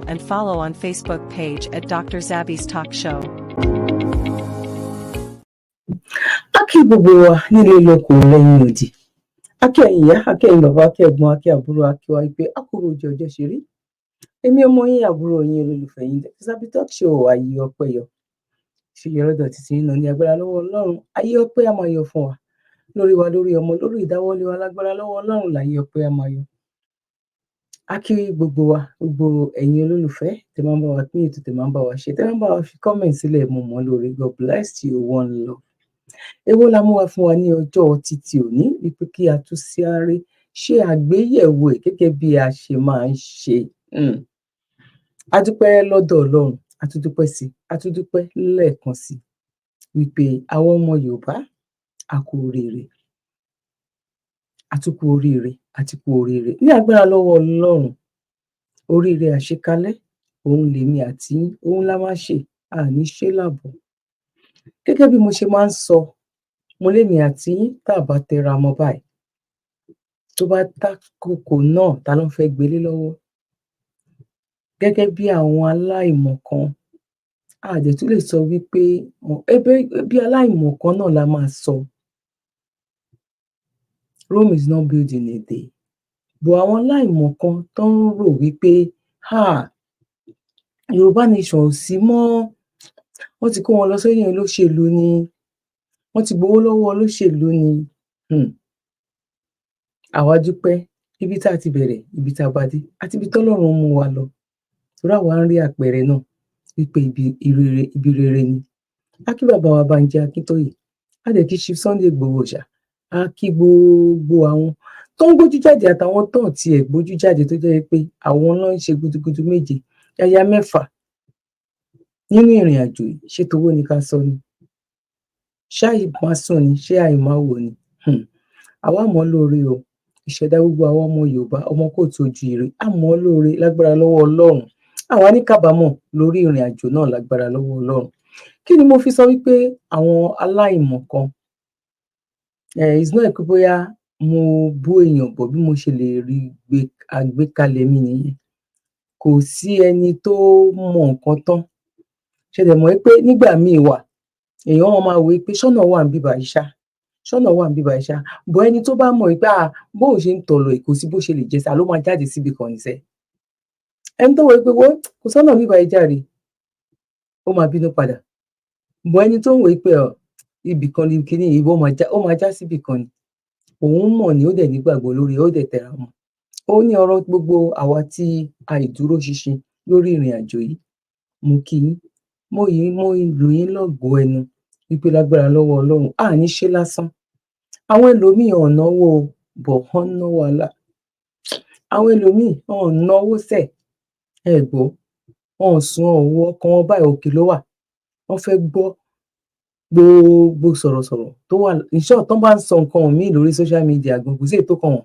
and follow on Facebook page at Dr. Zabby's Talk Show. Akí gbogbo wa nílé lóko lẹ́yìn odi. Akí ẹ̀yin ìyá, akí ẹ̀yin bàbá, akí ẹ̀gbọ́n, akí àbúrò, akí wa pé akúrò ojú ọjọ́ ṣe rí. Èmi ọmọ yín àbúrò yín olólùfẹ́ yín Dr. Zabby Talk Show ayé ọpẹ́ yọ. Ṣé yẹ lọ́dọ̀ títí yín náà ní agbára lọ́wọ́ Ọlọ́run. Ayé ọpẹ́ á máa yọ fún wa. Lórí wa, lórí ọmọ, lórí ìdáwọ́lé wa lágbára lọ́wọ́ Ọlọ́run láyé ọpẹ́ á máa yọ. Akí gbogbo wa, gbogbo ẹ̀yin olólùfẹ́ tẹ́ máa ń bá wa pín ètò tẹ́ máa ń bá wa ṣe, tẹ́ máa ń bá wa fi comment sílẹ̀ mo mọ̀ lórí. God bless you, one love. Èwo la mú wá fún wa ní ọjọ́ títí òní wípé kí a tún sáré ṣe àgbéyẹ̀wò ẹ̀ gẹ́gẹ́ bí a ṣe máa ń ṣe. A dúpẹ́ lọ́dọ̀ Ọlọ́run, a tún dúpẹ́ sí, a tún dúpẹ́ lẹ́ẹ̀kan sí wípé àwọn ọmọ Yorùbá a kú oríire, a tún kú oríire, a ti kú oríire. Ní agbára lọ́wọ́ Ọlọ́run, oríire àṣekalẹ̀ òun lèmi àti yín, òun la máa ṣe, àní ṣe láàbọ̀. Gẹ́gẹ́ bí mo ṣe máa ń sọ, mo lémi àti yín tá a bá tẹra mọ́ báyìí, tó bá tákòkò náà ta ló fẹ́ gbélé lọ́wọ́. Gẹ́gẹ́ bí àwọn aláìmọ̀kan, a dẹ̀ tún lè sọ wípé bí aláìmọ̀kan náà la máa sọ. Rome is not built in a day. Bọ̀ àwọn aláìmọ̀kan tó ń rò wípé Yorùbá nation ò sí mọ́, wọ́n ti kó wọn lọ sẹ́yìn olóṣèlú ni, wọ́n ti gbowó lọ́wọ́ olóṣèlú ni. Àwa dúpẹ́ ibi tá a ti bẹ̀rẹ̀, ibi tá a bá dé, àti ibi tọ́lọ́run mú wa lọ. Torí àwa ń rí àpẹẹrẹ náà wípé ibi rere ni. A kí bàbá wa Bánjí Akíntóyè, a dẹ̀ kí Chief Sunday Igboho Òòṣà, a kí gbogbo àwọn tó ń gbójú jáde àtàwọn tó ń tiẹ̀ gbójú jáde tó jẹ́ pé àwọn náà ń ṣe gudugudu méje, yàyà mẹ́fà nínú ìrìn àjò yìí. Ṣé towó ni ká sọ ni? Ṣé àìmásùn ni? Ṣé àìmáwò ni? Àwa mọ̀ ọ́ lóore o. Ìṣẹ̀dá gbogbo àwọn ọmọ Yorùbá, ọmọ kóòtù oòjíire, a mọ̀ ọ́ lóore lágbára lọ́wọ́ Ọlọ́run. Àwa ní kábàámọ̀ lórí ìrìn àjò náà lágbára lọ́wọ́ Ọlọ́run. Kí ni mo fi sọ wípé àwọn aláìmọ̀kan? It's not pé bóyá mo bú èèyàn bọ̀, bí mo ṣe lè rí àgbékalẹ̀ mi nìyẹn. Kò sí ẹni tó mọ nǹkan tán. Ṣé dẹ̀ mọ̀ pé nígbà míì wà, èèyàn wọn máa wò pé ṣọ́nà wà ń bíbà ìṣá, ṣọ́nà wà ń bíbà ìṣá. Bọ̀ ẹni tó bá mọ̀ pé bó ṣe ń tọ̀lọ̀ kò sí bó ṣe lè jẹ́ sá ló máa jáde síbi kan nìṣẹ́. Ẹni tó wò pé kò sọ́nà bíbà ìjáre, ó máa bínú padà. Bọ̀ ẹni tó ń wò pé ibì kan ni kíní yìí, ó máa já síbì kan ni. Òun mọ̀ ni, ó dẹ̀ nígbàgbọ́ lórí, ó dẹ̀ tẹra mọ́. Ó ní ọ̀rọ̀ gbogbo àwa tí àìdúró ṣinṣin lórí ìrìn àjò yìí. Mo kí yín, mo lù yín lọ́gọ̀ọ́ ẹnu wípé lágbára lọ́wọ́ Ọlọ́run, àní ṣe lásán. Àwọn ẹlòmíì ò náwó bọ̀ wọ́n ná wàhálà. Àwọn ẹlòmíì ò náwó sẹ̀, ẹ̀gbọ́, wọn ò sún ọwọ́ ọkàn wọn báyìí òkè ló wà. Wọ́n fẹ́ gbọ́ gbogbo sọ̀rọ̀sọ̀rọ̀ tó wà. Ìṣọ́ tán bá ń sọ nǹkan míì lórí social media gan, kò sí èyí tó kàn wọ́n.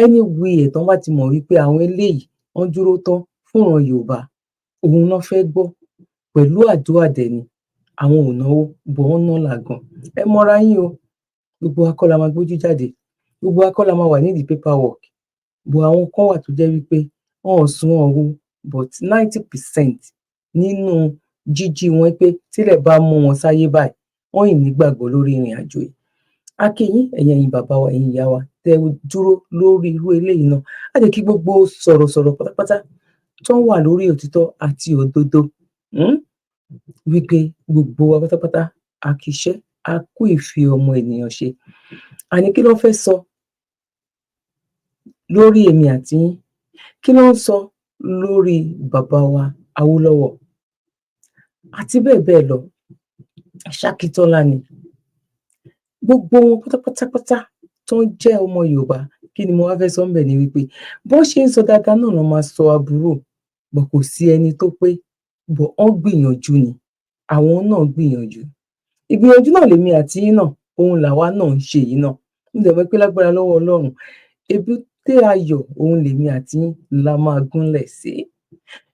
Anyway, tán bá ti mọ̀ wípé àwọn eléyìí wọ́n dúró tán fúnran Yorùbá, òun náà fẹ́ gbọ́ pẹ̀lú àdúrà dẹ̀ ni. Àwọn ò náwó bọ̀ wọ́n ná làgàn. Ẹ mọ́ra yín o. Gbogbo wa kọ́ la máa gbójú jáde, gbogbo wa kọ́ la máa wà nídìí paperwork. Bọ̀ àwọn kan wà tó jẹ́ wípé wọn ò sún ọwọ́, but 90% nínú jíjí wọn pé tílẹ̀ bá mú wọn sáyé báyìí, wọ́n ì nígbàgbọ́ lórí ìrìn àjò yìí. A kí yín, ẹ̀yin bàbá wa, ẹ̀yin ìyá wa, tẹ́ dúró lórí irú eléyìí náà. A jẹ́ kí gbogbo sọ̀rọ̀sọ̀rọ̀ pátápátá tó wà lórí òtítọ́ àti òdodo wípé gbogbo wa pátápátá a kì í ṣẹ́, a kú ìfi ọmọ ènìyàn ṣe. Àní kí ló fẹ́ sọ lórí èmi àti yín? Kí ló ń sọ lórí bàbá wa Awólọ́wọ̀? Àti bẹ́ẹ̀ bẹ́ẹ̀ lọ. Ṣákítọ́lá ni. Gbogbo wọn pátápátá tó ń jẹ́ ọmọ Yorùbá, kí ni mo wá fẹ́ sọ ń bẹ̀ ni wípé bó ṣe ń sọ dáadáa náà ló máa sọ aburú. Bọ̀ kò sí ẹni tó pé, bọ̀ wọ́n gbìyànjú ni. Àwọn náà gbìyànjú. Ìgbìyànjú náà lèmi àti yín náà, òun làwa náà ń ṣe yìí náà. Mo dẹ̀ mọ̀ pé lágbára lọ́wọ́ Ọlọ́run, èbúté ayọ̀ òun lèmi àti yín la máa gúnlẹ̀ sí.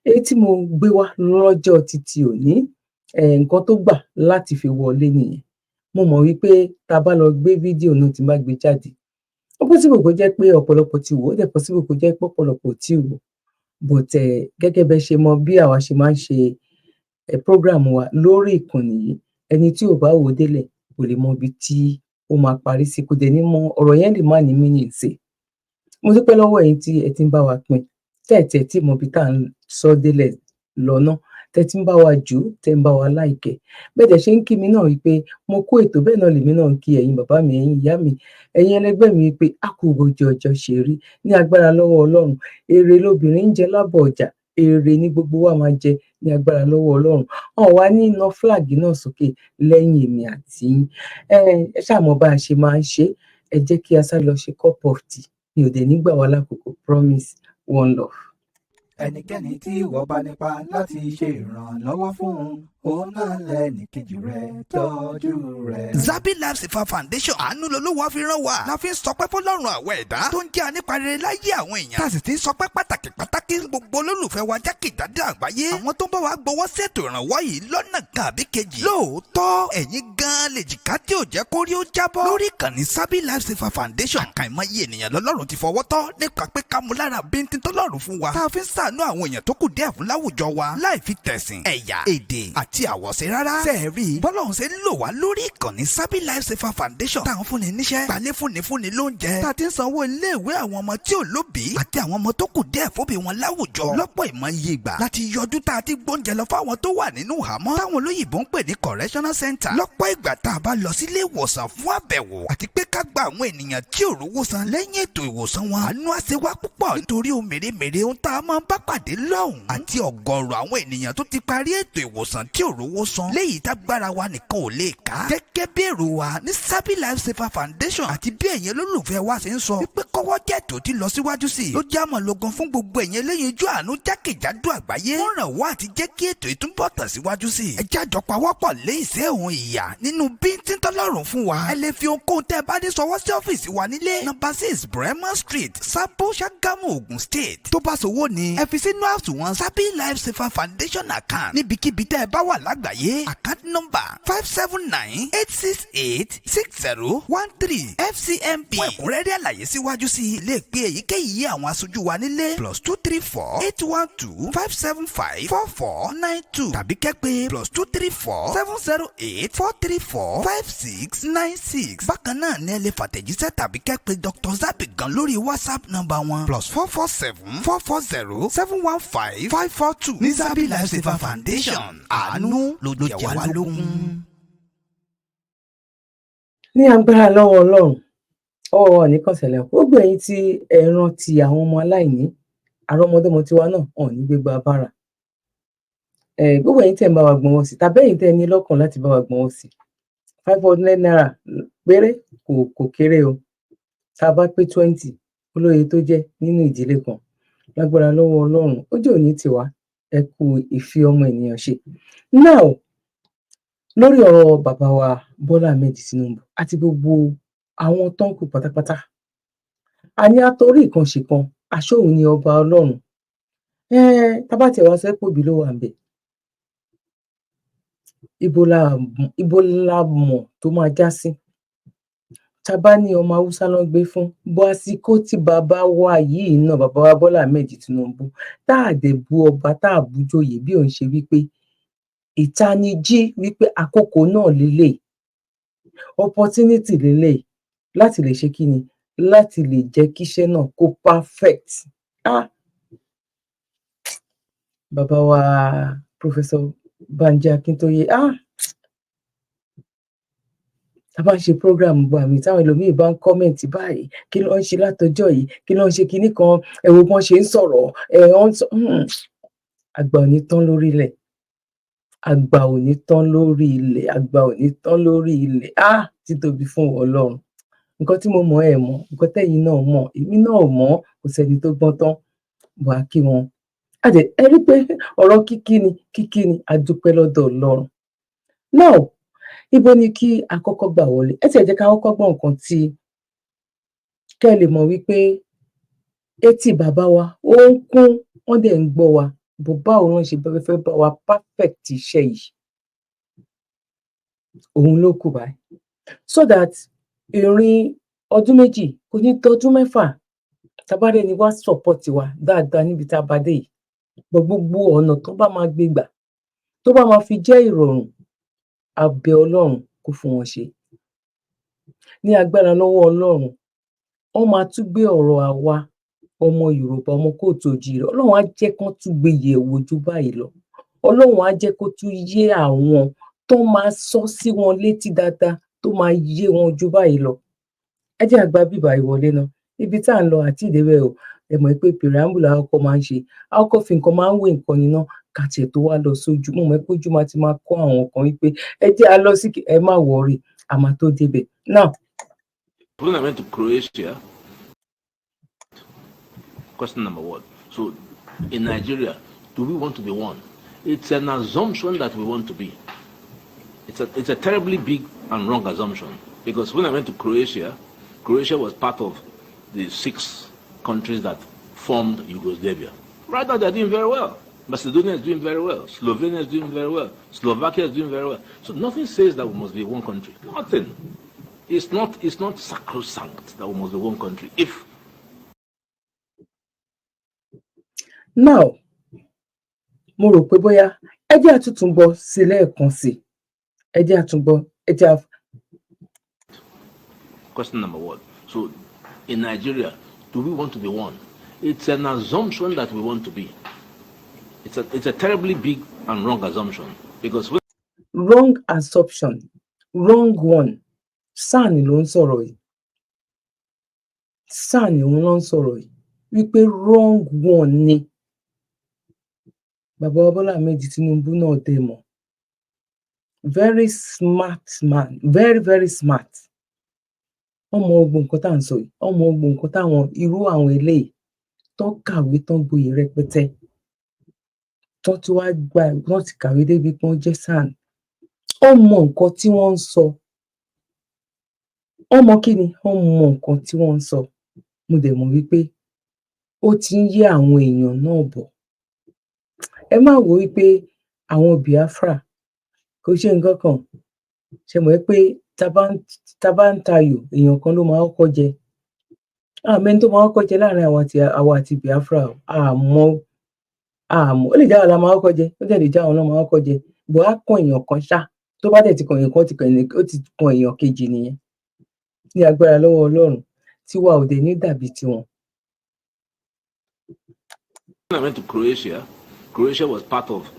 Èyí tí mo gbé wá lọ́jọ́ títí òní, nǹkan tó gbà láti fi wọlé nìyẹn. Mo mọ̀ wípé tá a bá lọ gbé fídíò náà tí n bá gbé jáde, ó possible kó jẹ́ pé ọ̀pọ̀lọpọ̀ ti wò ó, dẹ̀ possible kó jẹ́ pé ọ̀pọ̀lọpọ̀ tí wò. but gẹ́gẹ́ bẹ́ ṣe mọ bí àwa ṣe máa ń ṣe program wa lórí ìkànnì yìí, ẹni tí ò bá wò ó délẹ̀ kò lè mọ ibi tí ó máa parí sí, kò dẹ̀ ní mọ, ọ̀rọ̀ yẹn lè má ní meaning sí. Mo dúpẹ́ lọ́wọ́ ẹ̀yin tí ẹ ti ń bá wa pín, tẹ́ tí mọ ibi tá à ń sọ délẹ̀ lọ́nà, tẹ́ ti ń bá wa jù ú, tẹ́ ń bá wa like. Bẹ́ẹ̀ dẹ̀ ṣe ń kí mi náà wípé mo kú ètò, bẹ́ẹ̀ náà lèmi náà ń kí ẹ̀yin bàbá mi, ẹ̀yin ìyá mi, ẹ̀yin ẹlẹgbẹ́ mi wípé a kú bójú ọjọ́ ṣe rí, ní agbára lọ́wọ́ Ọlọ́run. Èrè lobìnrin ń jẹ lábọ̀ ọjà, èrè ní gbogbo wa máa jẹ ní agbára lọ́wọ́ Ọlọ́run. Wá ní iná flag náà sókè lẹ́yìn èmi àti yín. Ẹ ṣáà mọ bá a ṣe máa ń ṣe, ẹ jẹ́ kí a sáré lọ ṣe cup of tea, mi ò dẹ̀ nígbà wá lákòókò, promise, one love. Ẹnikẹ́ni tí ìwọ bá nípa láti ṣe ìrànlọ́wọ́ fún òun náà lẹ́nìkejì rẹ̀ tọ́jú rẹ̀. Zabi Life Saver Foundation àánú lolówó fi rán wa. La fi ń sọpẹ́ fọlọ́run àwọn ẹ̀dá tó ń jẹ́ aníparere láyé àwọn èèyàn. Tá a sì ti ń sọpẹ́ pàtàkì gbogbo olólùfẹ́ wa jákèjádò àgbáyé. Àwọn tó ń bá wa gbowó ṣètò ìrànwọ́ yìí lọ́nà kan àbí kejì. Lóòótọ́ ẹ̀yin gan-an lè jìká tí ò jẹ́ kórí ó jábọ́. Lórí ìkànnì Zabi Life Saver Foundation, àkàìmọye ènìyàn lọ́lọ́run ti fọwọ́ tọ́ nípa pé ká mú lára bíntín tọ́lọ́run fún wa. Tá a fi ń ṣàánú àwọn èèyàn tó kù díẹ̀ fún láwùjọ wa láì fi tẹ̀sìn, ẹ̀yà, èdè àti àwọ̀ṣe rárá. Sẹ́ẹ̀rí bọ́lọ́run ṣe ń lò wá lórí ìkànnì Zabi Life Saver Foundation. Táwọn fúnni níṣẹ́, gbalé fúnni lóúnjẹ. Tá a ti ń sanwó iléèwé àwọn ọmọ tí ò lóbìí àti àwọn ọmọ tó kù díẹ̀ fóbi wọn láwùjọ. Lọ́pọ̀ ìmọ̀ye ìgbà láti yọjú tá a ti gbóúnjẹ lọ fáwọn tó wà nínú ìhámọ́. Táwọn olóyìnbó ń pè ní correctional center. Lọ́pọ̀ ìgbà tá a bá lọ sílé ìwòsàn fún àbẹ̀wò àti pé ká gba àwọn ènìyàn tí ò rówó san lẹ́yìn ètò ìwòsàn wọn. Àánú á ṣe wá púpọ̀ nítorí ohun mèremère ohun tá a máa ń bá pàdé lọ́hùn. Àti ọ̀gọ̀rọ̀ àwọn ènìyàn tó ti parí ètò ìwòsàn tí ò rówó san. Léyìí tágbára wa nìkan ò lè ká. Gẹ́gẹ́ bí èrò wa ní Zabi Life Saver Foundation àti bí ẹ̀yin olólùfẹ́ wa ṣe ń sọ wípé kọ́wọ́ jẹ́ tó ti lọ síwájú sí i. Ló jẹ́ àmọ̀ lógun fún gbogbo ẹ̀yin eléyinjú àánú jákèjádò àgbáyé. Wọ́n ràn wá àti jẹ́ kí ètò ìtúbọ̀ tẹ̀ síwájú sí i. Ẹ jájọ pawọ́pọ̀ lé ìṣẹ́ òun ìyà nínú bíntín tọ́lọ́run fún wa. Ẹ lè fi ohunkóhun tẹ́ ẹ bá dé sọwọ́ sí ọ́fíìsì wa nílé. Number 6 Bremer Street, Sabo, Ṣàgámù, Ògùn State. Tó bá sowó ni ẹ fi sínú àsùnwọ̀n Zabi Life Saver Foundation account. Níbikíbi tẹ́ ẹ bá wà lágbàáyé. Account number 579-868-6013 FCMB. Fún ẹ̀kúnrẹ́rẹ́ àlàyé síwájú sí i, lè pe èyíkéyìí àwọn aṣojú wa nílé +234-812-575-4492 tàbí kẹ́ pè +234-708-434-5696. Bákan náà ni ẹ lè fàtẹ̀jíṣẹ́ tàbí kẹ́ pè Dr. Zabi gan lórí WhatsApp nọ́mbà wọn +447-440-715-542 ní Zabi Life Saver Foundation. Àánú ló jẹ wá lógún. Ní agbára lọ́wọ́ Ọlọ́run, ọwọ́ wa ò ní kàn ṣẹlẹ̀. Gbogbo ẹ̀yin tí ẹ rántí àwọn ọmọ aláìní, àrọ́mọdọ́mọ tiwa náà hàn ní gbégbá bára. Gbogbo ẹ̀yin tẹ́ ń bá wa gbọ́nwọ́ sí, tàbí ẹ̀yin tẹ́ ní lọ́kàn láti bá wa gbọ́nwọ́ sí, 500 naira péré kò kéré o. Tá a bá pé 20, olóye tó jẹ́ nínú ìdílé kan. Lágbára lọ́wọ́ Ọlọ́run, ojú òní tiwa, ẹ kú ìfi ọmọ ènìyàn ṣe. Now, lórí ọ̀rọ̀ bàbá wa Bọ́lá Ahmed Tinubu àti gbogbo àwọn tó ń kú pátápátá, a ní àtọ́rí ìkan ṣe kan, aṣóhun ni ọba Ọlọ́run. Tá bá tiẹ̀ wá sọ pé òbí ló wà ńbẹ̀, ibo la mọ̀ tó máa já sí. Tá bá ní ọmọ Haúsá ló ń gbé fún, bó àsìkò tí bàbá wa yìí náà, bàbá wa Bọ́lá Ahmed Tinubu, tá à dẹ̀ bú ọba, tá à bú joyè, bí òun ṣe wípé ìtanijí wípé àkókò náà lélẹ̀, opportunity lélẹ̀ láti lè ṣe kí ni, láti lè jẹ́ kí iṣẹ́ náà kó perfect. Bàbá wa Professor Banji Akintoye, tá bá ń ṣe program gbà mí, táwọn ẹlòmíì bá ń kọ́mẹ̀ntì báyìí, kí ló ń ṣe látọjọ́ yìí, kí ló ń ṣe kinní kan, ẹ wo bọ́n ṣe ń sọ̀rọ̀, àgbà ò ní tán lórí ilẹ̀, àgbà ò ní tán lórí ilẹ̀, àgbà ò ní tán lórí ilẹ̀. Títóbi fún Ọlọ́run. Nǹkan tí mo mọ̀ ẹ mọ̀, nǹkan tẹ́yin náà mọ̀, èmi náà ò mọ̀, kò sẹ́ni tó gbọ́n tán. Wà á kí wọn. Ẹ rí pé ọ̀rọ̀ kíkí ni, a dúpẹ́ lọ́dọ̀ Ọlọ́run. Now, ibo ni kí a kọ́kọ́ gbà wọlé? Ẹ tiẹ̀ jẹ́ ká kọ́kọ́ gbọ́ nǹkan tí kẹ́ ẹ lè mọ̀ wípé etí bàbá wa ó ń kún, wọ́n dẹ̀ ń gbọ́ wa. Bó báwo ló ń ṣe fẹ́ bá wa perfect iṣẹ́ yìí? Òun ló kù báyìí. So that ìrìn ọdún méjì kò ní tọ́dún mẹ́fà, tá bá rẹ́ni wá support wa dáadáa níbi tá a bá dé yìí, gbogbo ọ̀nà tó bá máa gbé gbà tó bá máa fi jẹ́ ìrọ̀rùn a bẹ Ọlọ́run kó fún wọn ṣe. Ní agbára lọ́wọ́ Ọlọ́run, wọ́n máa tún gbé ọ̀rọ̀ àwa ọmọ Yorùbá, ọmọ kóòtù òjíire, Ọlọ́run á jẹ́ kán tún gbé yẹ̀wò ju báyìí lọ. Ọlọ́run á jẹ́ kó tún yé àwọn tó máa sọ sí wọn létí dáadáa, tó máa yé wọn ju báyìí lọ. Ẹ jẹ́ á gba bíbá yìí wọlé ná. Ibi tá à ń lọ àti ìdébẹ̀ o, ẹ mọ̀ pé preamble la kọ́kọ́ máa ń ṣe. A kọ́kọ́ fi nǹkan máa ń wé nǹkan ni ná ká tiẹ̀ tó wá lọ sójú. Mo mọ̀ pé ojú máa ti máa kọ́ àwọn kan wípé ẹ jẹ́ á lọ sí ẹ má worry, a máa tó débẹ̀. Now, when I went to Croatia, question number 1. So, in Nigeria, do we want to be one? It's an assumption that we want to be. It's a terribly big and wrong assumption, because when I went to Croatia, Croatia was part of the 6 countries that formed Yugoslavia. Right now, they're doing very well. Macedonia is doing very well. Slovenia is doing very well. Slovakia is doing very well. So nothing says that we must be one country. Nothing. It's not sacrosanct that we must be one country. If now, mo rò pé bóyá ẹ jẹ́ á tún bọ́ sí lẹ́ẹ̀kan sí. Ẹ jẹ́ á tún bọ́, ẹ jẹ́ á. question number 1. So, in Nigeria, do we want to be one? It's an assumption that we want to be. It's a terribly big and wrong assumption, because Wrong assumption, wrong one. Sáà ni ló ń sọ̀rọ̀ yìí. Sáà ni òun ló ń sọ̀rọ̀ yìí. Wípé wrong one ni. Bàbá wa Bọ́lá Ahmed Tinubu náà dẹ̀ mọ̀. Very smart man, very very smart. Wọ́n mọ gbogbo nǹkan tá à ń sọ yìí. Wọ́n mọ gbogbo nǹkan táwọn irú àwọn eléyìí tán kàwé tán gboyè rẹpẹtẹ. Tán tí wá gba wọ́n ti kàwé débi pé wọ́n jẹ́ SAN. Wọ́n mọ nǹkan tí wọ́n ń sọ. Wọ́n mọ kí ni? Wọ́n mọ nǹkan tí wọ́n ń sọ. Mo dẹ̀ mọ̀ wípé ó ti ń yé àwọn èèyàn náà bọ̀. Ẹ má wò wípé àwọn Biafra kò ṣe nǹkan kan. Ṣé mọ̀ pé tá bá ń tayò èèyàn kan ló máa kọ́kọ́ jẹ. Àmẹ́ni tó máa kọ́kọ́ jẹ láàrin àwa àti Biafra o. Àmọ́ ó lè jẹ́ àwa la máa kọ́kọ́ jẹ, ó dẹ̀ lè jẹ́ àwọn náà máa kọ́kọ́ jẹ. Bọ̀ á kan èèyàn kan ṣá. Tó bá dẹ̀ ti kan èèyàn kan, ó ti kan èèyàn kejì nìyẹn. Ní agbára lọ́wọ́ Ọlọ́run, tiwa ò dẹ̀ ní dàbí tiwọn. when I went to Croatia, Croatia was part of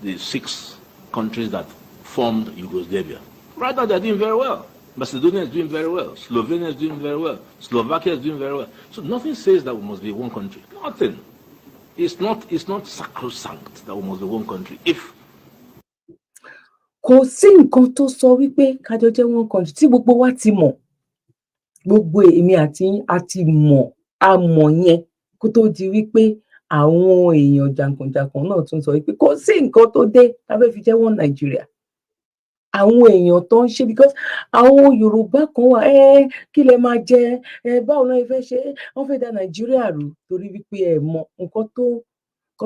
the 6 countries that formed Yugoslavia. Right now, they're doing very well. Macedonia is doing very well. Slovenia is doing very well. Slovakia is doing very well. So nothing says that we must be one country. Nothing. It's not sacrosanct that we must be one country. If Kò sí nǹkan tó sọ wípé kájọ jẹ́ one country tí gbogbo wa ti mọ̀. Gbogbo èmi àti yín a ti mọ̀, a mọ̀ yẹn kó tó di wípé àwọn èèyàn jàǹkànjàǹkàn náà tún sọ wípé kò sí nǹkan tó dé tá fẹ́ fi jẹ́ one Nigeria. Àwọn èèyàn tó ń ṣe because àwọn Yorùbá kan wà kí lẹ máa jẹ báwo náà ẹ fẹ́ ṣe wọ́n fẹ́ da Nàìjíríà rú torí wípé ẹ mọ̀ nǹkan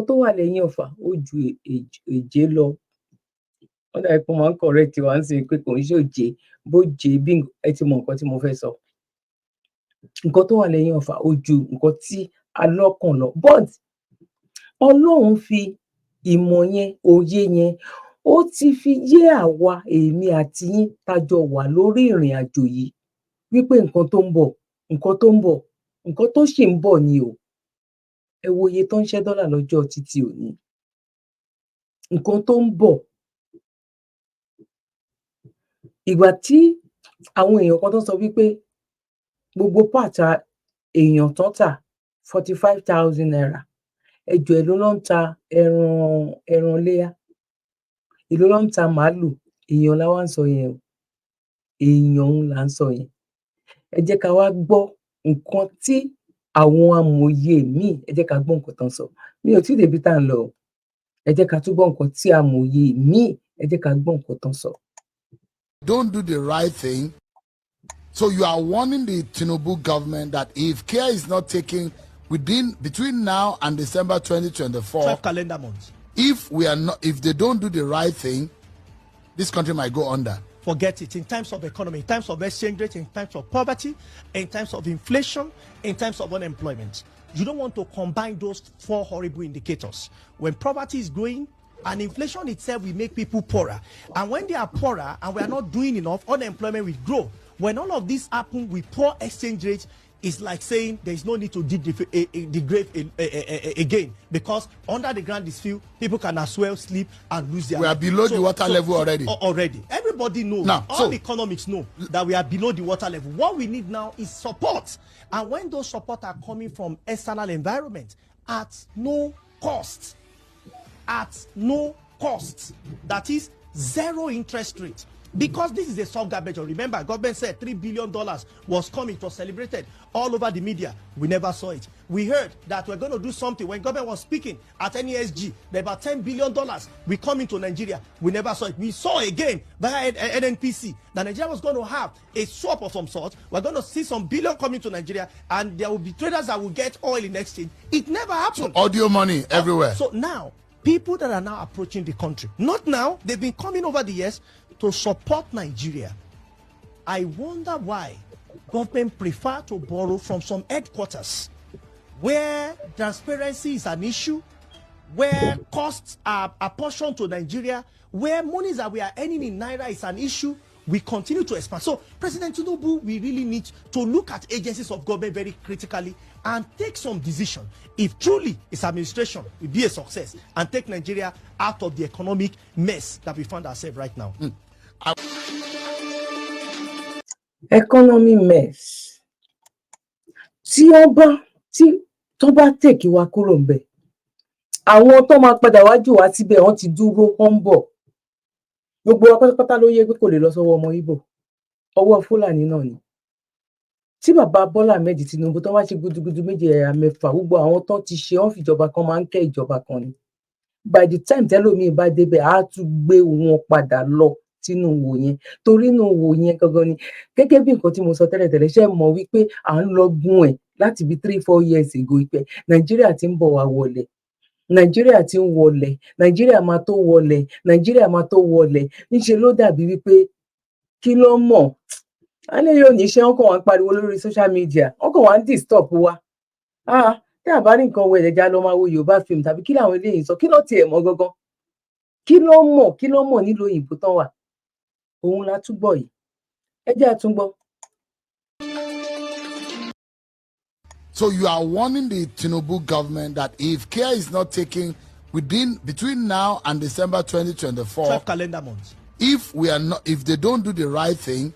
tó wà lẹ́yìn ọ̀fà ó ju èjé lọ. Wọ́n dàbí pé wọ́n máa ń correct wa ń sìn pé kò ń ṣòjé bó jẹ́ bí ẹ ti mọ nǹkan tí mo fẹ́ sọ. Nǹkan tó wà lẹ́yìn ọ̀fà ó ju nǹkan tí a lọ́kàn lọ. But Ọlọ́run fi ìmọ̀ yẹn, òye yẹn, ó ti fi yé àwa èmi àti yín tájọ wà lórí ìrìn àjò yìí wípé nǹkan tó ń bọ̀, nǹkan tó ṣì ń bọ̀ ni o. Ẹ wo iye tó ń ṣẹ́ dọ́là lọ́jọ́ títí òní. Nǹkan tó ń bọ̀. Ìgbà tí àwọn èèyàn kan tó sọ wípé gbogbo pàtà èèyàn tán tà 45,000 naira. Ẹjọ́ èló ló ń ta ẹran léyà. Èló ló ń ta màálù. Èèyàn la wá ń sọ yẹn o. Èèyàn là ń sọ yẹn. Ẹ jẹ́ ká wá gbọ́ nǹkan tí àwọn amòye míì, ẹ jẹ́ ká gbọ́ nǹkan tán sọ. Mi ò tíì débi tá à ń lọ. Ẹ jẹ́ ká tún gbọ́ nǹkan tí amòye míì, ẹ jẹ́ ká gbọ́ nǹkan tán sọ. Don't do the right thing. So you are warning the Tinubu government that if care is not taken between now and December 2024, 12 calendar months, if they don't do the right thing, this country might go under. forget it. In times of economy, in times of exchange rate, in times of poverty, in times of inflation, in times of unemployment, You don't want to combine those four horrible indicators. When poverty is growing, and inflation itself will make people poorer. And when they are poorer and we are not doing enough, unemployment will grow. When all of this happen with poor exchange rates, it's like saying there is no need to dig the grave again, because under the ground is few, people can as well sleep and lose their life. We are below the water level already. Already. Everybody knows. Now, all economics know that we are below the water level. What we need now is support. And when those support are coming from external environment at no cost, that is zero interest rate, because this is a soft garbage. Remember, government said $3 billion was coming, it was celebrated all over the media. We never saw it. We heard that we're going to do something when government was speaking at NESG, that about $10 billion will come into Nigeria. We never saw it. We saw again via NNPC that Nigeria was going to have a swap of some sort. We're going to see some billion coming to Nigeria, and there will be traders that will get oil in exchange. It never happened. So audio money everywhere. So now, people that are now approaching the country, not now, they've been coming over the years to support Nigeria. I wonder why government prefer to borrow from some headquarters where transparency is an issue, where costs are apportioned to Nigeria, where monies that we are earning in Naira is an issue. We continue to expand. So President Tinubu, we really need to look at agencies of government very critically and take some decision. If truly his administration will be a success and take Nigeria out of the economic mess that we find ourselves right now. Economy mess. Tí tó bá tèkì wa kúrò ńbẹ̀, àwọn tó máa padà wá jù wá síbẹ̀ wọ́n ti dúró, wọ́n ń bọ̀. Gbogbo wa pátápátá ló yẹ pé kò lè lọ sọ́wọ́ ọmọ Ìgbò, ọwọ́ Fúlàní náà ni. Tí bàbá Bọ́lá Ahmed Tinubu tó wá ṣe gudugudu méje ẹ̀yà mẹ́fà, gbogbo àwọn tó ti ṣe wọ́n fìjọba kan máa ń kẹ́ ìjọba kan ni. By the time tẹ́lòmíì bá débẹ̀, á tún gbé wọn padà lọ sínú wò yẹn, torí inú wò yẹn gangan ni. Gẹ́gẹ́ bí nǹkan tí mo sọ tẹ́lẹ̀tẹ́lẹ̀, ṣé mọ̀ wípé à ń lọ gun ẹ̀ láti bí 3-4 years ago pé Nàìjíríà ti ń bọ̀ wá wọlẹ̀. Nàìjíríà ti ń wọlẹ̀, Nàìjíríà máa tó wọlẹ̀, Nàìjíríà máa tó wọlẹ̀. Níṣe ló dàbí wípé kí ló mọ̀? Alẹ́ yóò ní iṣẹ́ wọn kàn wá ń pariwo lórí social media, wọn kàn wá ń disturb wa. Tí a bá rí nǹkan wọ ẹ̀jẹ̀ lọ máa wo Yorùbá film tàbí kí làwọn eléyìí sọ, kí ló tiẹ̀ mọ̀ gangan? Kí ló mọ̀ nílùú òyìnbó tán wà? Òun la túbọ̀ yìí. Ẹ jẹ́ àtúngbọ́. So you are warning the Tinubu government that if care is not taken between now and December 2024, 12 calendar months, if they don't do the right thing,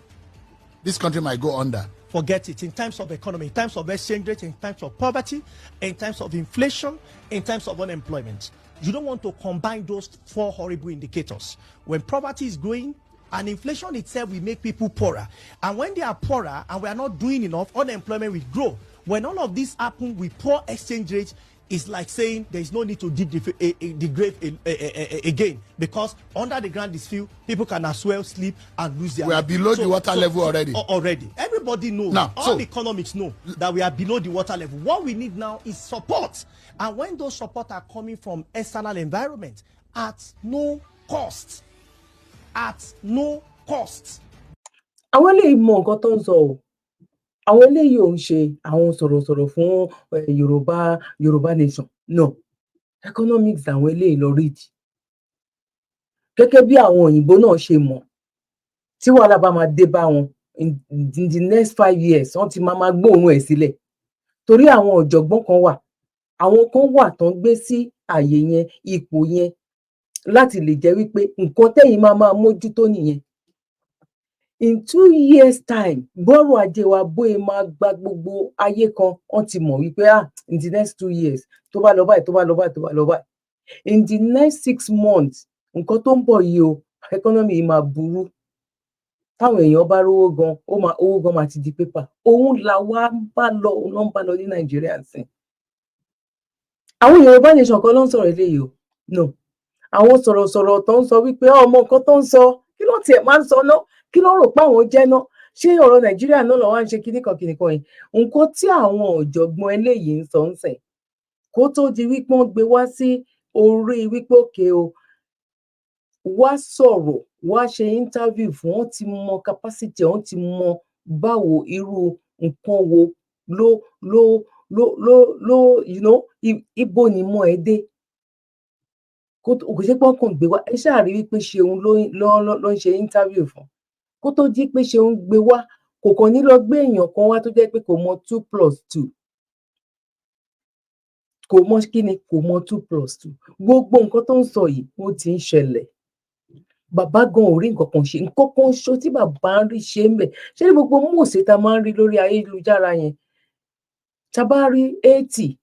this country might go under. Forget it. In times of economy, in times of exchange rate, in times of poverty, in times of inflation, in times of unemployment, you don't want to combine those four horrible indicators. When poverty is growing, and inflation itself will make people poorer. And when they are poorer and we are not doing enough, unemployment will grow. When all of this happen with poor exchange rates, it's like saying there is no need to dig the grave again, because under the ground is few, people can as well sleep and lose their life. We are below the water level already. Already. Everybody knows. Now, all economics know that we are below the water level. What we need now is support. And when those support are coming from external environment at no cost, àwọn eléyìí mọ nǹkan tó ń sọ o. Àwọn eléyìí ò ń ṣe àwọn sọ̀rọ̀sọ̀rọ̀ fún Yorùbá nation. No, economics àwọn eléyìí lọ read. Gẹ́gẹ́ bí àwọn òyìnbó náà ṣe mọ̀, tí wàhálà bá máa dé bá wọn in the next 5 years, wọ́n ti máa gbóòórùn ẹ̀ sílẹ̀. Torí àwọn ọ̀jọ̀gbọ́n kan wà, àwọn kan wà tó ń gbé sí àyè yẹn, ipò yẹn, láti lè jẹ́ wípé nǹkan tẹ́yìn máa mójútó nìyẹn. In 2 years time, bọ́rọ̀ ajé wa bóyá máa gba gbogbo ayé kan, wọ́n ti mọ̀ wípé in the next 2 years, tó bá lọ báyìí. In the next 6 months, nǹkan tó ń bọ̀ yìí o, economy yìí máa burú. Táwọn èèyàn bá rówó gan, owó gan máa ti di pépà. Òun là wá ń bá lọ ní Nàìjíríà sìn. Àwọn Yorùbá nation kan ló ń sọ̀rọ̀ eléyìí o. No. Àwọn sọ̀rọ̀sọ̀rọ̀ tó ń sọ wípé ọmọ nǹkan tó ń sọ, kí ló tiẹ̀ máa ń sọ náà? Kí ló rò pé àwọn jẹ́ náà? Ṣé ọ̀rọ̀ Nàìjíríà náà lọ́wọ́ ń ṣe kíníkan yìí? Nǹkan tí àwọn ọ̀jọ̀gbọ́n eléyìí ń sọ ń sìn, kó tó di wípé wọ́n gbé wá sí orí wípé òkè o, wá sọ̀rọ̀, wá ṣe interview fún, wọ́n ti mọ capacity, wọ́n ti mọ báwo irú nǹkan wo you know, ibo ni mọ̀ ẹ́ dé. Kò ṣe pé wọ́n kàn gbé wá, ẹ ṣáà rí wípé Ṣeun ló ń ṣe interview fún. Kó tó di pé Ṣeun gbé wá, kò kàn ní lọ gbé èèyàn kan wá tó jẹ́ pé kò mọ 2+2. Kò mọ kí ni, kò mọ 2+2. Gbogbo nǹkan tó ń sọ yìí, ó ti ń ṣẹlẹ̀. Bàbá gan ò rí nǹkan kan ṣe. Nǹkan kan ṣo tí bàbá ń rí ṣe ń bẹ̀. Ṣé ní gbogbo mọ̀ọ́sẹ̀ tá a máa ń rí lórí ayélujára yẹn? Tá a bá rí 80,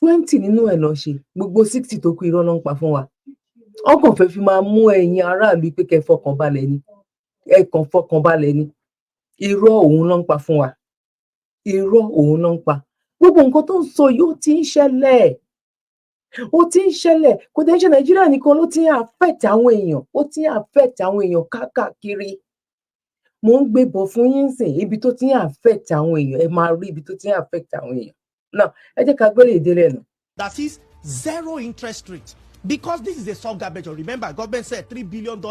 20 nínú ẹ̀ lọ ṣe. Gbogbo 60 tó kù irọ́ ló ń pa fún wa. Wọ́n kàn fẹ́ fi máa mú ẹ̀yin aráàlú pé kẹ́ fọkàn balẹ̀ ni. Ẹ kàn fọkàn balẹ̀ ni. Irọ́ òun ló ń pa fún wa. Irọ́ òun ló ń pa. Gbogbo nǹkan tó ń sọ yìí ó ti ń ṣẹlẹ̀. Ó ti ń ṣẹlẹ̀. Kò dẹ̀ ṣe Nàìjíríà nìkan ló ti ń affect àwọn èèyàn. Ó ti ń affect àwọn èèyàn káàkiri. Mo ń gbé bọ̀ fún yín sìn, ibi tó ti ń affect àwọn èèyàn, ẹ máa rí ibi tó ti ń affect àwọn èèyàn. Now, ẹ jẹ́ ká gbélé ìdílé nù. That is 0 interest rate. Because this is a soft garbage. Remember, government said $3 billion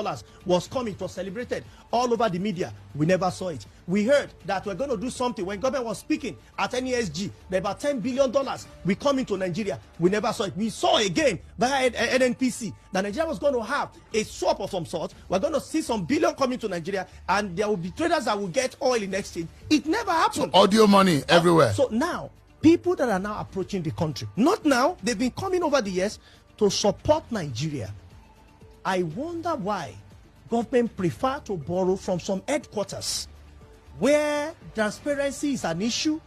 was coming. It was celebrated all over the media. We never saw it. We heard that we're going to do something. When government was speaking at NESG, that about $10 billion will come into Nigeria. We never saw it. We saw again via NNPC that Nigeria was going to have a swap of some sort. We're going to see some billion coming to Nigeria, and there will be traders that will get oil in exchange. It never happened. So audio money everywhere. So now, people that are now approaching the country, not now, they've been coming over the years to support Nigeria. I wonder why government prefer to borrow from some headquarters where transparency is an issue,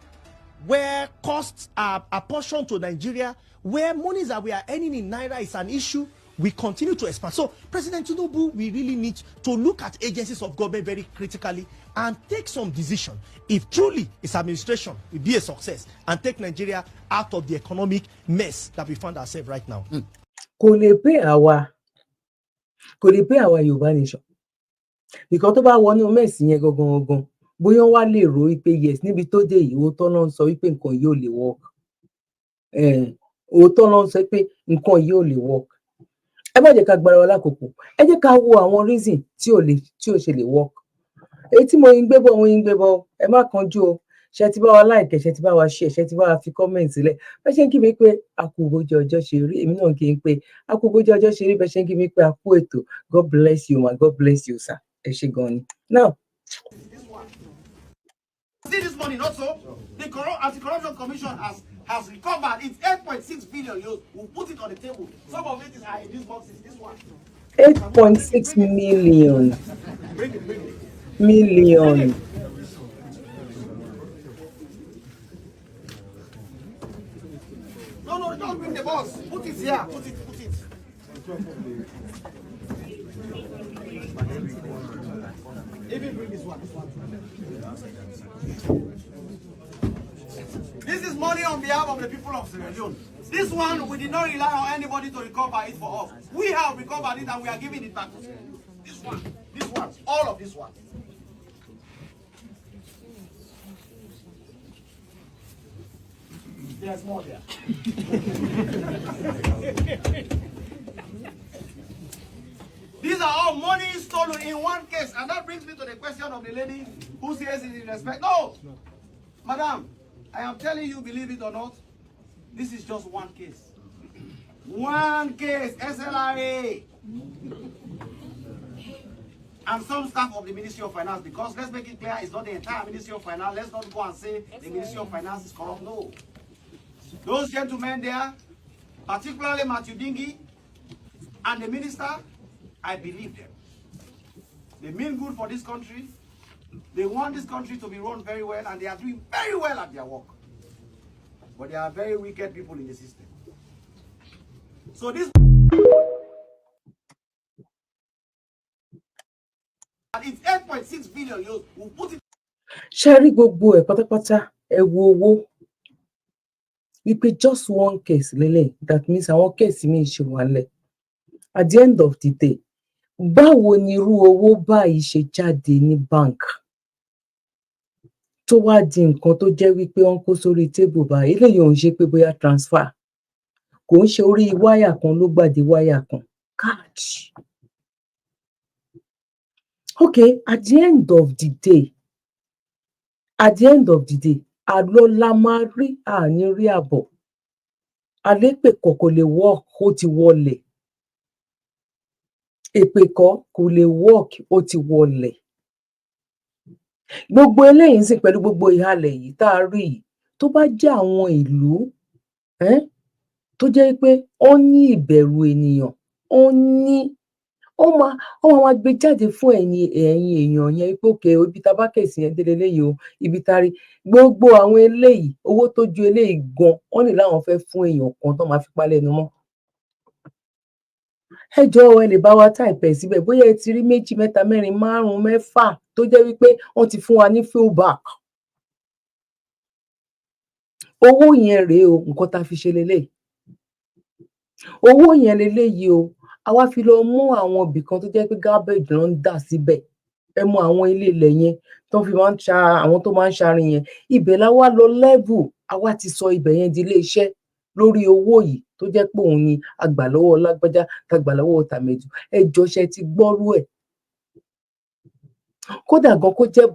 where costs are apportioned to Nigeria, where monies that we are earning in Naira is an issue. We continue to expand. So President Tinubu, we really need to look at agencies of government very critically and take some decision. If truly his administration will be a success and take Nigeria out of the economic mess that we find ourselves right now. Kò lè pé àwa Yorùbá nation. Because tó bá wọnú mẹ́sì yẹn gangan, bóyá wá lè rò wípé yes, níbi tó dé yìí, òótọ́ náà ń sọ wípé nǹkan yóò lè work. Òótọ́ náà ń sọ pé nǹkan yóò lè work. Ẹ má jẹ́ ká gbára wa lákòókò. Ẹ jẹ́ ká wo àwọn reason tí ò ṣe lè work. Èyí tí mo ń gbé bọ̀, ẹ má kánjú o. Ṣé ti bá wa like, ṣé ti bá wa share, ṣé ti bá wa fi comment sílẹ̀. Bẹ́ ṣe ń kí mi pé a kú bójú ọjọ́ ṣe rí, èmi náà kí n pé a kú bójú ọjọ́ ṣe rí, bẹ́ ṣe ń kí mi pé a kú ètò. God bless you, ma. God bless you, sir. Ẹ ṣé gan ni. Now, see this money, not so. The Anti-Corruption Commission has recovered its 8.6 billion euros. We'll put it on the table. Some of it is in these boxes. This one. 8.6 million. Bring it. Million. No, don't bring the box. Put it here. Put it. Even bring this one. This is money on behalf of the people of Sierra Leone. This one, we did not rely on anybody to recover it for us. We have recovered it and we are giving it back. This one, all of this one. There's more there. These are all money stolen in one case. And that brings me to the question of the lady who says it in respect. No, madam, I am telling you, believe it or not, this is just one case. One case, SLRA. And some staff of the Ministry of Finance, because let's make it clear, it's not the entire Ministry of Finance. Let's not go and say the Ministry of Finance is corrupt. No. Those gentlemen there, particularly Matthew Dingy and the minister, I believe them. They mean good for this country. They want this country to be run very well, and they are doing very well at their work. But there are very wicked people in the system. So this... And it's 8.6 billion euros. We'll put it... Ṣé rí gbogbo ẹ̀ pátápátá, ẹ wo owó. Wípé just one case lélẹ̀, that means àwọn case mi ṣe wà lẹ̀. At the end of the day, báwo ni irú owó báyìí ṣe jáde ní bank tó wá di nǹkan tó jẹ́ wípé wọ́n kó sórí table báyìí? Eléyìí ò ń ṣe pé bóyá transfer, kò ń ṣe orí wáyà kan ló gbàdé wáyà kan, card. Okay, at the end of the day, àlọ́ la máa rí àní rí àbọ̀. Àlépè kọ̀ kò lè work ó ti wọlẹ̀. Èpè kọ́ kò lè work ó ti wọlẹ̀. Gbogbo eléyìí ńsìn pẹ̀lú gbogbo ìhalẹ̀ yìí tá a rí yìí, tó bá jẹ́ àwọn ìlú tó jẹ́ pé wọ́n ní ìbẹ̀rù ènìyàn, wọ́n máa gbé jáde fún ẹ̀yin èèyàn yẹn pé okay o, ibi tá a bá kẹ̀sì yẹn dé leléyìí o, ibi tá a rí. Gbogbo àwọn eléyìí, owó tó ju eléyìí gan, wọ́n lè láwọn fẹ́ fún èèyàn kan tán máa fipá lẹ́nu mọ́. Ẹ jọ̀ọ́ ẹ lè bá wa type ẹ̀ síbẹ̀ bóyá ẹ ti rí 2, 3, 4, 5, 6 tó jẹ́ wípé wọ́n ti fún wa ní feedback. Owó yẹn rèé o, nǹkan tá a fi ṣe leléyìí. Owó yẹn leléyìí o, a wá fi lọ mú àwọn ibì kan tó jẹ́ pé garbage ló ń dà síbẹ̀. Ẹ mọ àwọn ilé ilẹ̀ yẹn tó fi máa ń àwọn tó máa ń ṣarin yẹn. Ibẹ̀ la wá lọ level, a wá ti sọ ibẹ̀ yẹn di ilé iṣẹ́ lórí owó yìí tó jẹ́ pé òun ni a gbà lọ́wọ́ lágbájá, tá gbà lọ́wọ́ tàmẹ̀dù. Ẹ jọ̀ọ́ ṣé ti gbọ́rú ẹ̀? Kódà gan kó jẹ́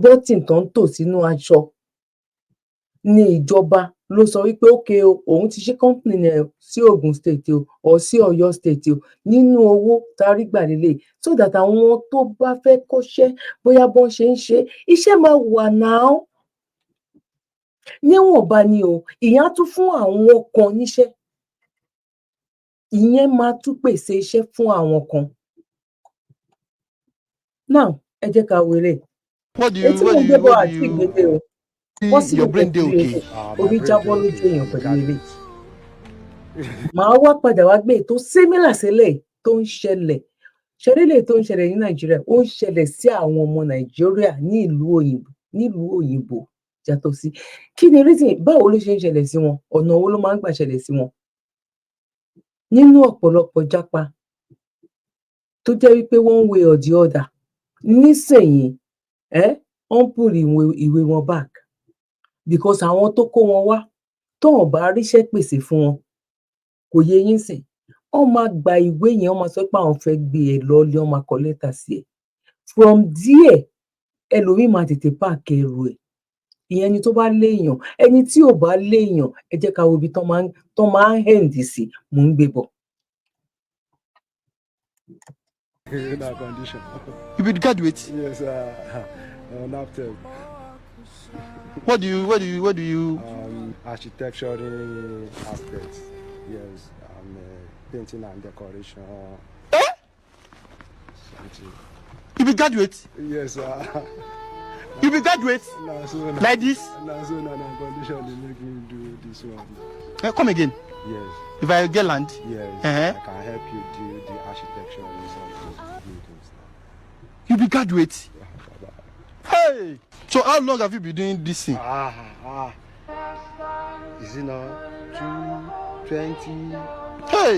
button tó ń tò sínú aṣọ ni ìjọba ló sọ wípé okay o, òun ti ṣí company yẹn sí Ogun State o or sí Ọ̀yọ́ State o, nínú owó tá a rí gbà leléyìí, so that àwọn tó bá fẹ́ kọ́ṣẹ́ bóyá bọ́n ṣe ń ṣe iṣẹ́ máa wà now. Níwọ̀nba ni o, ìyẹn á tún fún àwọn kan níṣẹ́. Ìyẹn máa tún pèsè iṣẹ́ fún àwọn kan. Now, ẹ jẹ́ ká wo eléyìí. Etí mo gbé bọ̀ àti ìgbélé o. Your brain dey okay. Orí jábọ́ lójú èèyàn pẹ̀lú eléyìí. Màá wá padà wá gbé ètò similar sílẹ̀ tó ń ṣẹlẹ̀. Ṣẹlẹ̀ tó ń ṣẹlẹ̀ ní Nàìjíríà, ó ń ṣẹlẹ̀ sí àwọn ọmọ Nàìjíríà ní ìlú òyìnbó yàtọ̀ sí. Kí ni reason? Báwo ló ṣe ń ṣẹlẹ̀ sí wọn? Ọ̀nà wo ló máa ń gbà ṣẹlẹ̀ sí wọn? Nínú ọ̀pọ̀lọpọ̀ jápa tó jẹ́ wípé one way or the other, nísìnyí wọ́n pull ìwé wọn back because àwọn tó kó wọn wá tóun bá ríṣẹ́ pèsè fún wọn, kò yé yín sìn, wọ́n máa gba ìwé yẹn, wọ́n máa sọ pé àwọn fẹ́ gbé e lọlé, wọ́n máa kọ lẹ́tà sí ẹ. From there, ẹlòmíì máa tètè páàkì ẹrù ẹ̀. Ìyẹn ni tó bá léèyàn. Ẹni tí ò bá léèyàn, ẹ jẹ́ ká wo ibi tán máa ń end sí. Mò ń gbé bọ̀. In our condition. You be the graduate? Yes, NAPTEP. What do you? Architecture aspects. Yes, painting and decoration. Something. You be graduate? Yes, You be graduate? Like this? No, so na condition they make me do this one. Come again. Yes. If I get land? Yes. I can help you do the architecture and some buildings. You be graduate? Hey! So how long have you been doing this thing? Is it now 220? Hey!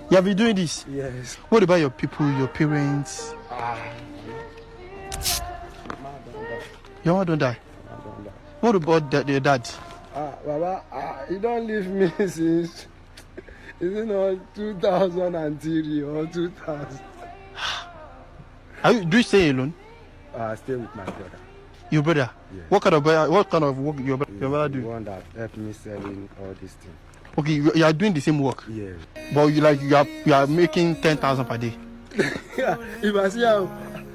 You have been doing this? Yes. What about your people, your parents? Your mama don't die? What about your dad? Baba, he don't leave me since, is it not 2003 or 2000? Do you stay alone? I stay with my brother. Your brother? Yeah. What kind of work your brother do? The one that helped me selling all these things. Okay, you are doing the same work? Yeah. But you are making 10,000 per day? If I see how,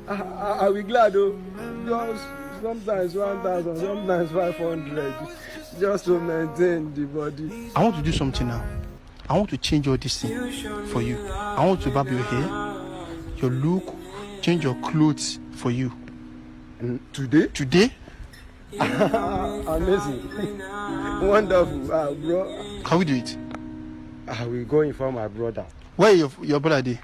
I'll be glad though. Just sometimes 1,000, sometimes 500, just to maintain the body. I want to do something now. I want to change all this thing for you. I want to barb your hair, your look, change your clothes for you. Today? Today? Amazing. Wonderful, bro. Can we do it? I will go inform my brother. Where your brother dey?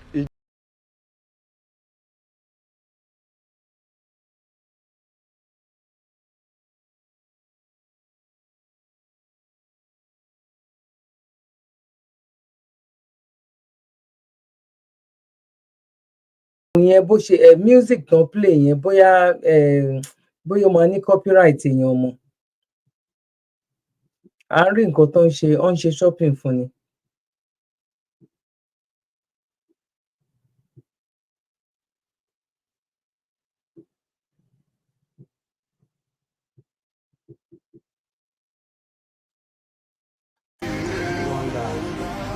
Yẹn bó ṣe music tán play yẹn bóyá ó máa ní copyright èèyàn mọ̀. À ń rí nǹkan tó ń ṣe shopping fún ni.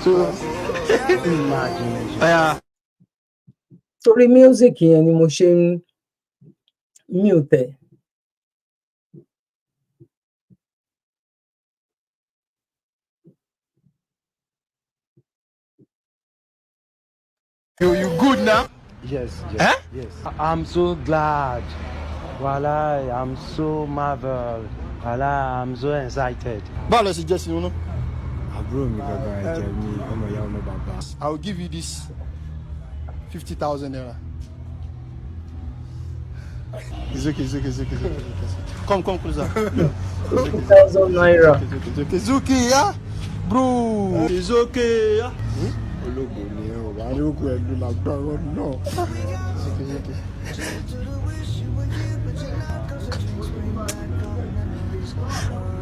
So, Imagine. Torí music yẹn ni mo ṣe ń mute. you good now? Yes. Eh? Yes. I'm so glad. Voila, I'm so marveled. Voila, I'm so excited. Báwo lẹ ṣe jẹ́ sí inú? Àbúrò mi gangan ẹ̀jẹ̀ mi, ọmọ ìyá ọmọ bàbá. I will give you this 50,000 naira. It's okay. Come closer. 50,000 naira. It's okay, yeah? Bro, it's okay, yeah? Ológo ni ẹ ò bá rí òkú ẹ̀dùn lágbára náà.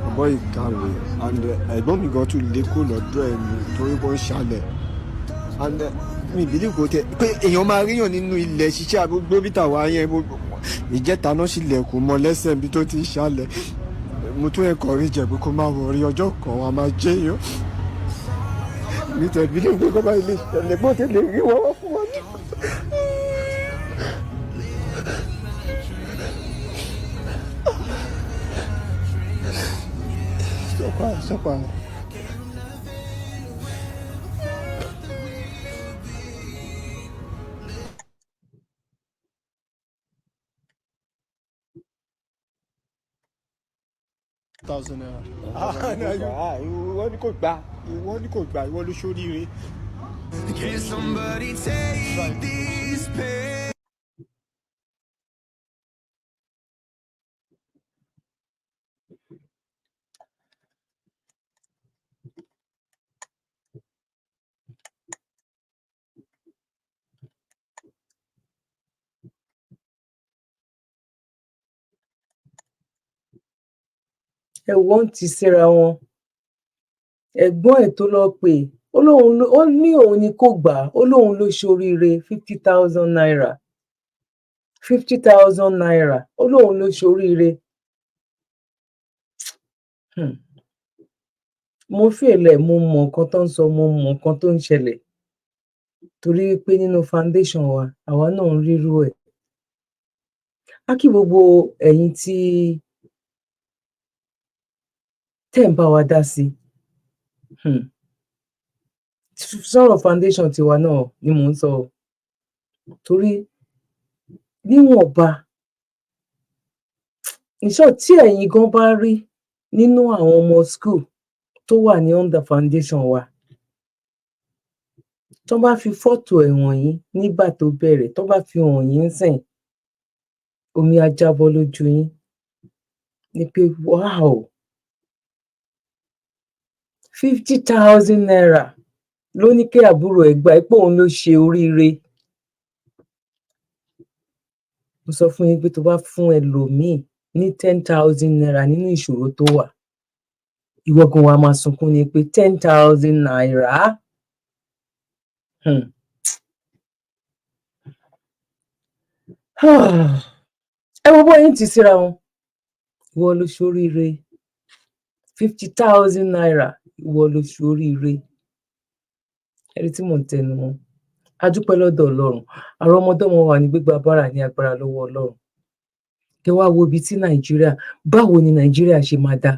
Ọ̀bọ ìkàwé and ẹ̀gbọ́n mi gan tún lé kó lọ́dọ̀ ẹ̀ mi torí kó ń ṣàlẹ̀ and mi ìbílẹ̀ kò tẹ pé èèyàn máa ríyàn nínú ilẹ̀ ṣiṣẹ́ àgbógbó bí tàwa yẹn ìjẹta náà sì lẹ̀kùn mọ́ lẹ́sẹ̀ bí tó ti ṣàlẹ̀ mo tún ẹ̀kọ́ rí jẹ̀ pé kó máa wọ̀ rí ọjọ́ kan wa máa jẹ́ yó mi tẹ̀ ìbílẹ̀ pé kó bá ilé ìṣẹ̀lẹ̀ bó ti lè rí wọ́n fún wọn. Sọ́pà. Thousand naira. Ìwọ ni kò gbà ìwọ ló ṣoríire. Can somebody take these pain? Ẹ̀wọ̀n ti síra wọn. Ẹ̀gbọ́n ẹ̀ tó lọ pè ó ní òun ni kò gbà ó lóun ló ṣoríire 50,000 naira. 50,000 naira ó lóun ló ṣoríire. Mo fìlẹ̀ mo mọ nǹkan tó ń sọ mo mọ nǹkan tó ń ṣẹlẹ̀ torí pé nínú foundation wa àwa náà ń rírú ẹ̀. Á kí gbogbo ẹ̀yin tí tẹ́ ń bá wa dá sí sọ̀rọ̀ foundation tiwa náà ni mò ń sọ torí níwọ̀nba ìṣọ́ tí ẹ̀yin gan bá rí nínú àwọn ọmọ school tó wà ní under foundation wa tó bá fi fọ́tò ẹ̀ hàn yín nígbà tó bẹ̀rẹ̀ tó bá fi hàn yín sìn omi á jábọ́ lójú yín ni pé wow 50,000 naira ló ní kí àbúrò ẹ̀ gbà pé òun ló ṣe oríire. Mo sọ fún yín pé tó bá fún ẹlòmíì ní 10,000 naira nínú ìṣòro tó wà ìwọ gan wa máa sunkún ni pé 10,000 naira. Ẹ wo bóyá ti síra wọn ìwọ ló ṣoríire 50,000 naira ìwọ ló ṣoríire. Ẹni tí mò ń tẹnu mọ́ a dúpẹ́ lọ́dọ̀ Ọlọ́run àwọn ọmọdọ́mọ wà ní gbígbà bára ní agbára lọ́wọ́ Ọlọ́run. Kẹ wá wo ibi tí Nàìjíríà báwo ni Nàìjíríà ṣe máa dá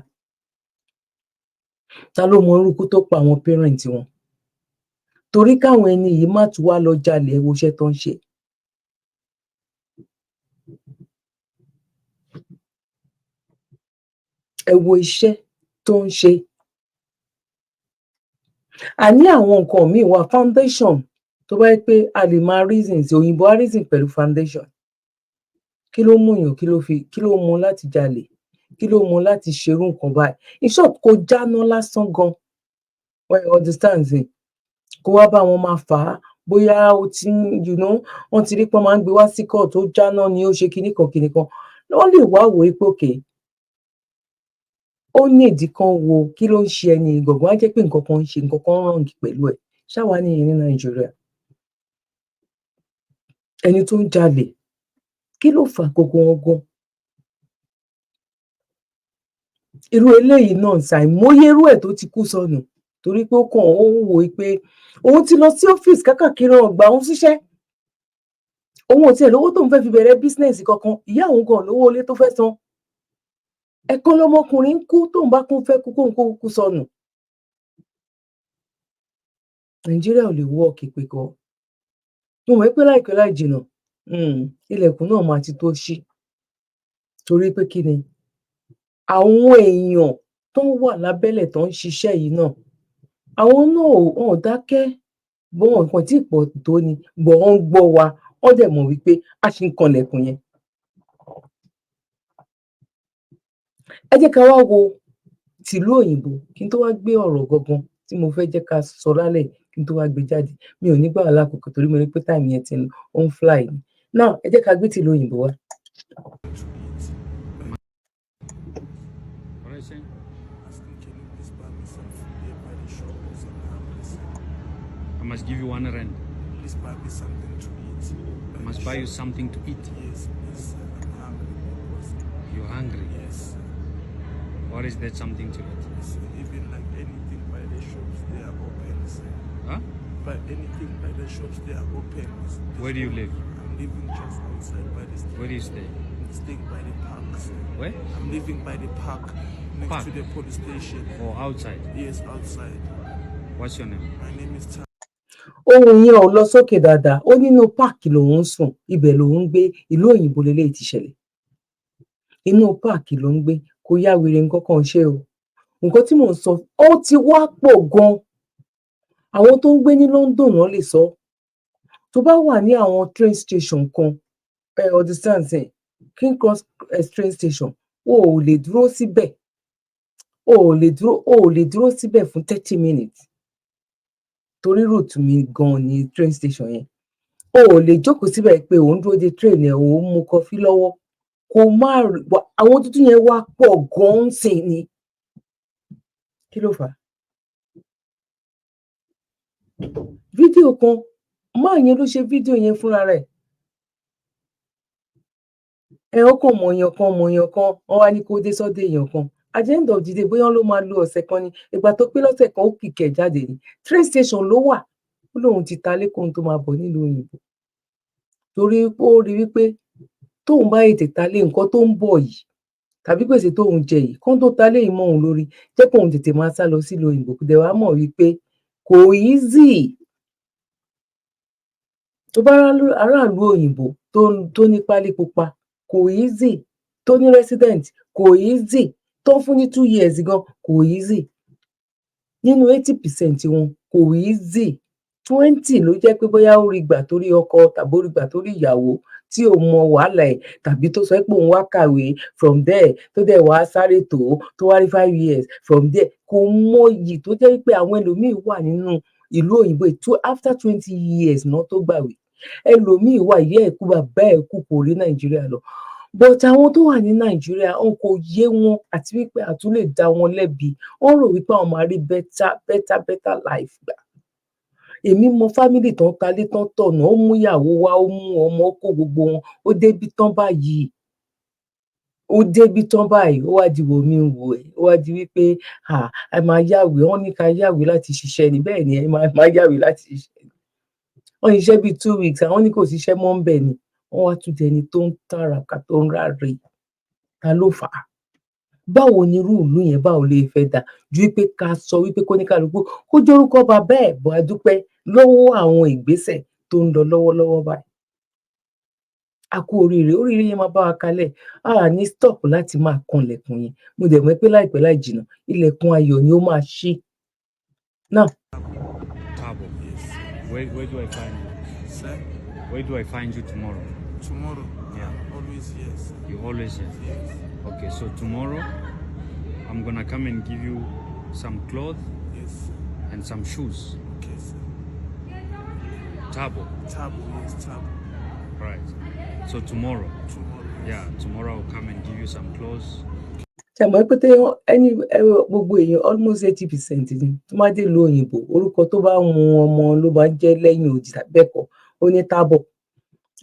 ta ló mọ orúkú tó pa àwọn parent wọn torí káwọn ẹni yìí má tún wá lọ jalè ẹ wo iṣẹ́ tó ń ṣe. Ẹ wo iṣẹ́ tó ń ṣe. Àní àwọn nǹkan míì wà foundation tó bá yẹ pé a lè máa reason sí òyìnbó á reason pẹ̀lú foundation. Kí ló mú yàn kí ló mú láti jalè kí ló mú láti ṣerú nǹkan báyìí in short kó jáná lásán gan when you understand me kó wá bá wọn máa fà á bóyá ó ti wọ́n ti rí pé wọ́n máa ń gbé wá sí court ó jáná ni ó ṣe kinní kan wọ́n lè wá wò ó pé òkè ó ní ìdí kan wo kí ló ń ṣe ẹni ìgbọ̀ngbọ̀n á jẹ́ pé nǹkan kan ń ṣe nǹkan kan wrong pẹ̀lú ẹ̀ ṣáwa nìyẹn ní Nàìjíríà. Ẹni tó ń jalè kí ló fà gbogbo wọn gan. Irú eléyìí náà ṣàìmọye irú ẹ̀ tó ti kú sọnù torí pé ó kàn ó ń wò pé òun ti lọ sí ọ́fíìsì kákàkiri ọgbà òun ṣiṣẹ́ òun ò tiẹ̀ lówó tóun fẹ́ fi bẹ̀rẹ̀ bísínẹ́sì kankan ìyá òun gan lówó ilé tó fẹ́ san ẹ̀kan lọmọkùnrin ń kú tóun bá kún fẹ́ kú kóun kú sọnù nàìjíríà ò lè wọ́ọ̀kì pé kọ́ mo mọ̀ pé láìpẹ́ láì jìnnà ilẹ̀kùn náà máa ti tó ṣí torí pé kí ni àwọn èèyàn tó wà lábẹ́lẹ̀ tó ń ṣiṣẹ́ yìí náà àwọn náà ò dákẹ́ bọ́n nǹkan tí pọ̀ tó ni bọ̀ wọ́n ń gbọ́ wa wọ́n dẹ̀ mọ̀ wípé a ṣì ń kanlẹ̀kùn yẹn. ẹ jẹ́ ká wá wo tìlú òyìnbó kí n tó wá gbé ọ̀rọ̀ gangan tí mo fẹ́ jẹ́ ká sọ lálẹ́ kí n tó wá gbé jáde mi ò ní gbà wá lákòókò torí mo rí pé táìmù yẹn ti ó ń fly ni náà ẹ jẹ́ ká gbé tìlú òyìnbó wá. I must give you R1. Please buy me something to eat. I must buy you something to eat. Yes, please. I'm hungry. You're hungry? Yes. What is that something to eat? So even like anything by the shops, they are open. Huh? But anything by the shops, they are open. Where do you live? I'm living just outside by the station. Where do you stay? I'm staying by the park. Where? I'm living by the park next to the police station. Or outside? Yes, outside. What's your name? My name is ohun yẹn ò lọ sókè dáadáa ó nínú páàkì lòun ń sùn ibẹ̀ lòun ń gbé ìlú òyìnbó lélẹ́yìí ti ṣẹlẹ̀ inú páàkì ló ń gbé kò yá wèrè nǹkan kan ṣe o nǹkan tí mò ń sọ ó ti wá pọ̀ gan àwọn tó ń gbé ní London náà lè sọ tó bá wà ní àwọn train station kan understand King Cross train station o ò lè dúró síbẹ̀ o ò lè dúró síbẹ̀ fún 30 minutes torí route mi gan ni train station yẹn o ò lè jókòó síbẹ̀ pé òun dúró de train ẹ̀ òun mu kọfí lọ́wọ́ kò má àwọn tuntun yẹn wá pọ̀ gan-an sí ni kí ló fà á fídíò kan máa yẹn ló ṣe fídíò yẹn fúnra rẹ̀ ọkàn mọ̀ọ́yàn kan wọ́n wá ní kó dé sọ́dọ̀ èèyàn kan at the end of the day bóyá ló máa lo ọ̀sẹ̀ kan ni ìgbà tó pé lọ́sẹ̀ kan ó kìkẹ̀ jáde ni train station ló wà ó lóun ti ta lẹ́kọ̀ọ́ tó máa bọ̀ nílùú òyìnbó torí ó rí wípé tóun bá ètè ta lé nǹkan tó ń bọ̀ yìí tàbí gbèsè tóun jẹ yìí kán tó ta lé ìmọ̀ òun lórí jẹ́ kóun tètè máa sá lọ sílùú òyìnbó kó dẹ̀ wá mọ̀ wípé kò easy tó bá aráàlú òyìnbó tó ní pálí pupa kò easy tó ní resident kò easy tó fún ní 2 years gan kò easy nínú 80% wọn kò easy 20 ló jẹ́ pé bóyá ó rí gbà torí ọkọ tàbí ó rí gbà torí ìyàwó tí ò mọ wàhálà ẹ̀ tàbí tó sọ pé òun wá kàwé from there tó dẹ̀ wá sáré tó wá rí 5 years from there kò mọ iyì tó jẹ́ pé àwọn ẹlòmíín wà nínú ìlú òyìnbó after 20 years náà tó gbàwé ẹlòmíín wà ìyá ẹ̀ kú bàbá ẹ̀ kú kò rí Nàìjíríà lọ but àwọn tó wà ní Nàìjíríà wọn kò yé wọn àti wípé àtún lè dá wọn lẹ́bi wọn rò wípé àwọn máa rí better life gbà èmi mọ fámìlì tán talé tán tọ̀nà ó mú ìyàwó wá ó mú ọmọ ó kó gbogbo wọn ó débi tán báyìí ó wá di wò mí wò ẹ ó wá di wípé ẹ máa yáwèé wọn ní ká yáwèé láti ṣiṣẹ́ ni bẹ́ẹ̀ ni ẹ máa yáwèé láti ṣiṣẹ́ ni wọn ṣiṣẹ́ bíi 2 weeks àwọn ní kò ṣiṣẹ́ mọ́ ń bẹ̀ ni wọ́n wá tún dẹni tó ń tàràkà tó ń ráre ta ló fà á báwo ni irú ìlú yẹn báwo lè fẹ́ dà ju wípé ká sọ wípé kóníkàlùkù kó jórúkọ bàbá ẹ̀ bọ́ a dúpẹ́ lọ́wọ́ àwọn ìgbésẹ̀ tó ń lọ lọ́wọ́lọ́wọ́ báyìí a kú oríire yẹn máa bá wa kalẹ̀ ní stop láti máa kan ilẹ̀kùn yẹn mo dẹ̀ mọ̀ pé láìpẹ́ láì jìnnà ilẹ̀kùn ayọ̀ ni ó máa ṣí náà. Tabo, where do I find you? Sir? Where do I find you tomorrow? Tomorrow? Yeah. Always yes. You always yes? Yes. Okay, so tomorrow I'm gonna come and give you some clothes Yes. and some shoes. Okay, sir. Tabo. Tabo, yes, Tabo. Right. So tomorrow. Tomorrow. Yeah, tomorrow I'll come and give you some clothes. ṣàmọ́ pé gbogbo èèyàn almost 80% ni tó máa dé ìlú òyìnbó orúkọ tó bá mú ọmọ ló máa ń jẹ́ lẹ́yìn òdì tàbẹ́ẹ̀kọ́ ó ní Tábọ̀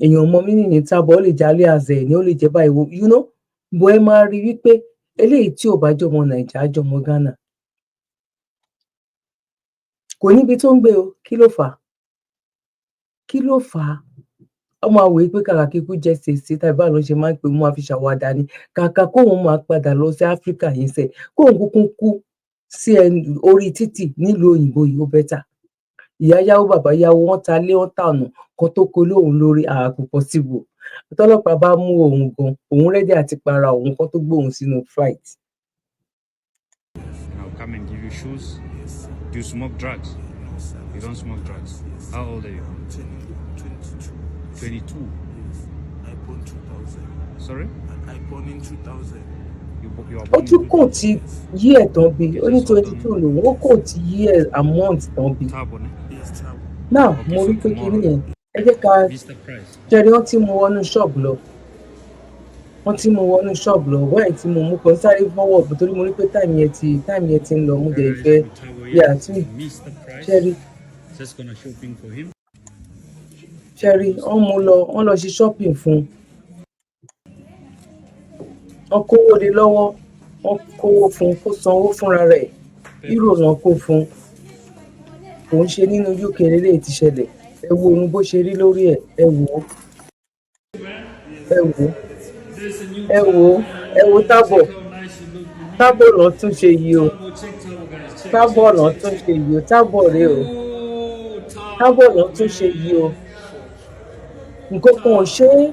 èèyàn ọmọ mi ní Tábọ̀ ó lè jálẹ̀ àzẹ̀ ni ó lè jẹ́ báyìí bó ẹ máa rí wípé eléyìí tí ò bá jọmọ Nàìjíríà jọmọ Ghana kò níbi tó ń gbé o, kí ló fà á? Kí ló fà á? Ọmọ àwòye pé kàkà kíkú jẹ́ sèse tàbí báwo ló ṣe máa ń pè, máa fi ṣàwàdà ni, kàkà kóun máa padà lọ sí Áfíríkà yìí sẹ̀, kóun kúkú kú sí orí títì nílùú òyìnbó yìí ó bẹ́tà. Ìyá yáwó bàbá yáwó, wọ́n ta lé wọ́n ta ọ̀nà kan tó kó lóun lórí kò possible. Tọ́lọ́pàá bá mú òun gan, òun rẹ́dí àti para òun kan tó gbé òun sínú flight. I'll come and give you shoes. Do you smoke drugs? You don't smoke drugs. How old are you? 22. iPhone 2000. Sorry? An iPhone in 2000. Ó tún kò tí yí ẹ̀ tán bí, ó ní 22 lòun, ó kò tí yí ẹ̀ a month tán bí. Náà mo rí pé kí nìyẹn, ẹ jẹ́ ká jẹ́rìí wọ́n ti mú wọnú ṣọ́ọ̀bù lọ. Wọ́n ti mú wọnú ṣọ́ọ̀bù lọ, wọ́n ẹ̀ tí mo mú kan sáré fọwọ́ torí mo rí pé táìmì yẹn ti ń lọ, mo dẹ̀ fẹ́ bí àti ṣẹ́rí. Ṣẹ́rí, wọ́n lọ ṣe shopping fún un. Wọ́n kówó lé lọ́wọ́, wọ́n kówó fún un kó sanwó fúnra rẹ̀. Euro náà kó fún un. Kò ń ṣe nínú UK lélẹ́yìí ti ṣẹlẹ̀. Ẹ wo ohun bó ṣe rí lórí ẹ̀, ẹ wò ó. Ẹ wo Tábọ̀. Tábọ̀ náà tún ṣe yìí o. Tábọ̀ náà tún ṣe yìí o. Tábọ̀ rè o. Tábọ̀ náà tún ṣe yìí o. Nǹkan kan ò ṣe é.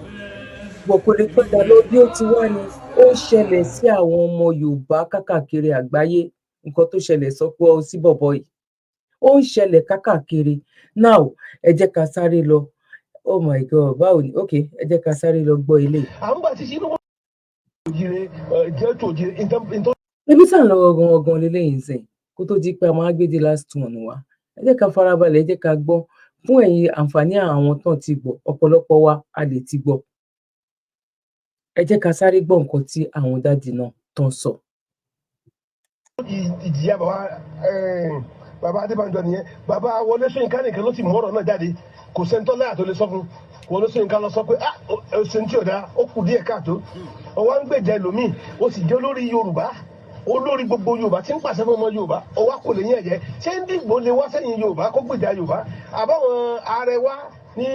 Gbọ̀kọ̀lé padà lọ bí ó ti wá ni. Ó ṣẹlẹ̀ sí àwọn ọmọ Yorùbá kákàkiri àgbáyé. Nǹkan tó ṣẹlẹ̀ sọ́pọ̀ sí bọ̀bọ̀ yìí. Ó ń ṣẹlẹ̀ kákàkiri. Now, ẹ jẹ́ ká sáré lọ. Oh my God, báwo ni? Okay, ẹ jẹ́ ká sáré lọ gbọ́ ilé. Ibi tá à ń lọ gangan lélẹ́yìn sìn, kó tó di pé a máa gbé the last one wá. Ẹ jẹ́ ká farabalẹ̀, ẹ jẹ́ ká gbọ́. Fún ẹ̀yin àǹfààní àwọn tán ti gbọ́, ọ̀pọ̀lọpọ̀ wa a lè ti gbọ́. Ẹ jẹ́ ká sáré gbọ́ nǹkan tí àwọn dáàdì náà tán sọ. Ìjìyà bàbá Adébánjọ nìyẹn, bàbá Wọlé Ṣóyínká nìkan ló sì mú ọ̀rọ̀ náà jáde, kò sẹ́ńtọ́ láyà tó lè sọ fún Wọlé Ṣóyínká lọ sọ pé ṣe tí ò dáa, ó kù díẹ̀ káàtó, ọwọ́ ń gbèjà ẹlòmíì, ó sì jẹ́ olórí Yorùbá, olórí gbogbo Yorùbá tí ń pàṣẹ fún ọmọ Yorùbá, ọwọ́ kò lè yín ẹ̀jẹ̀, ṣé ń dìgbò lè wá sẹ́yìn Yorùbá kó gbèjà Yorùbá, àbáwọn ààrẹ wa ní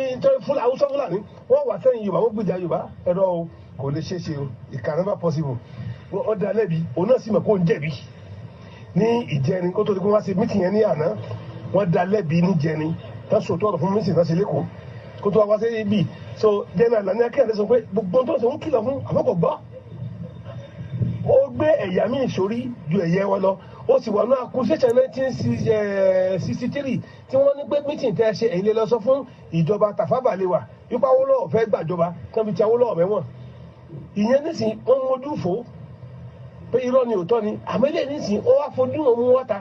Haúsá Fúlàní wọ́n wà sẹ́yìn Yorùbá kó gbèjà Yorùbá, ẹ̀rọ o kò lè ṣeé ṣe o, it can never possible. Wọ́n dá lẹ́bi, òun náà sì mọ̀ kó ń jẹ̀bi ní ìjẹrin kó tó di kó wá sí mítìn yẹn ní àná, wọ́n dá lẹ́bi ní jẹrin tán sòtọ́ ọ̀rọ̀ fún mísìn náà ṣe lẹ́kọ̀ọ́ kó tó wá sí ibi so jẹ́nà Lani Akínyẹ̀lé sọ pé gbogbo tó ń sọ ń kìlọ̀ fún àmọ́kọ̀ gbọ́, ó gbé ẹ̀yà míì sórí ju ẹ̀yẹ wọn lọ, ó sì wà ní accusation 1963 tí wọ́n ní pé mítìn tẹ́ ṣe èyí lè lọ sọ fún ìjọba Tafawa Balewa wípé Awólọ́wọ̀ fẹ́ gbàjọba kán fi ti Awólọ́wọ̀ mẹ́wọ̀n, ìyẹn nísìnyí wọ́n mójú fò pé irọ́ ni òótọ́ ni, àmẹ́lẹ̀ nísìnyí ó wá fojú wọn mú wọ́ta.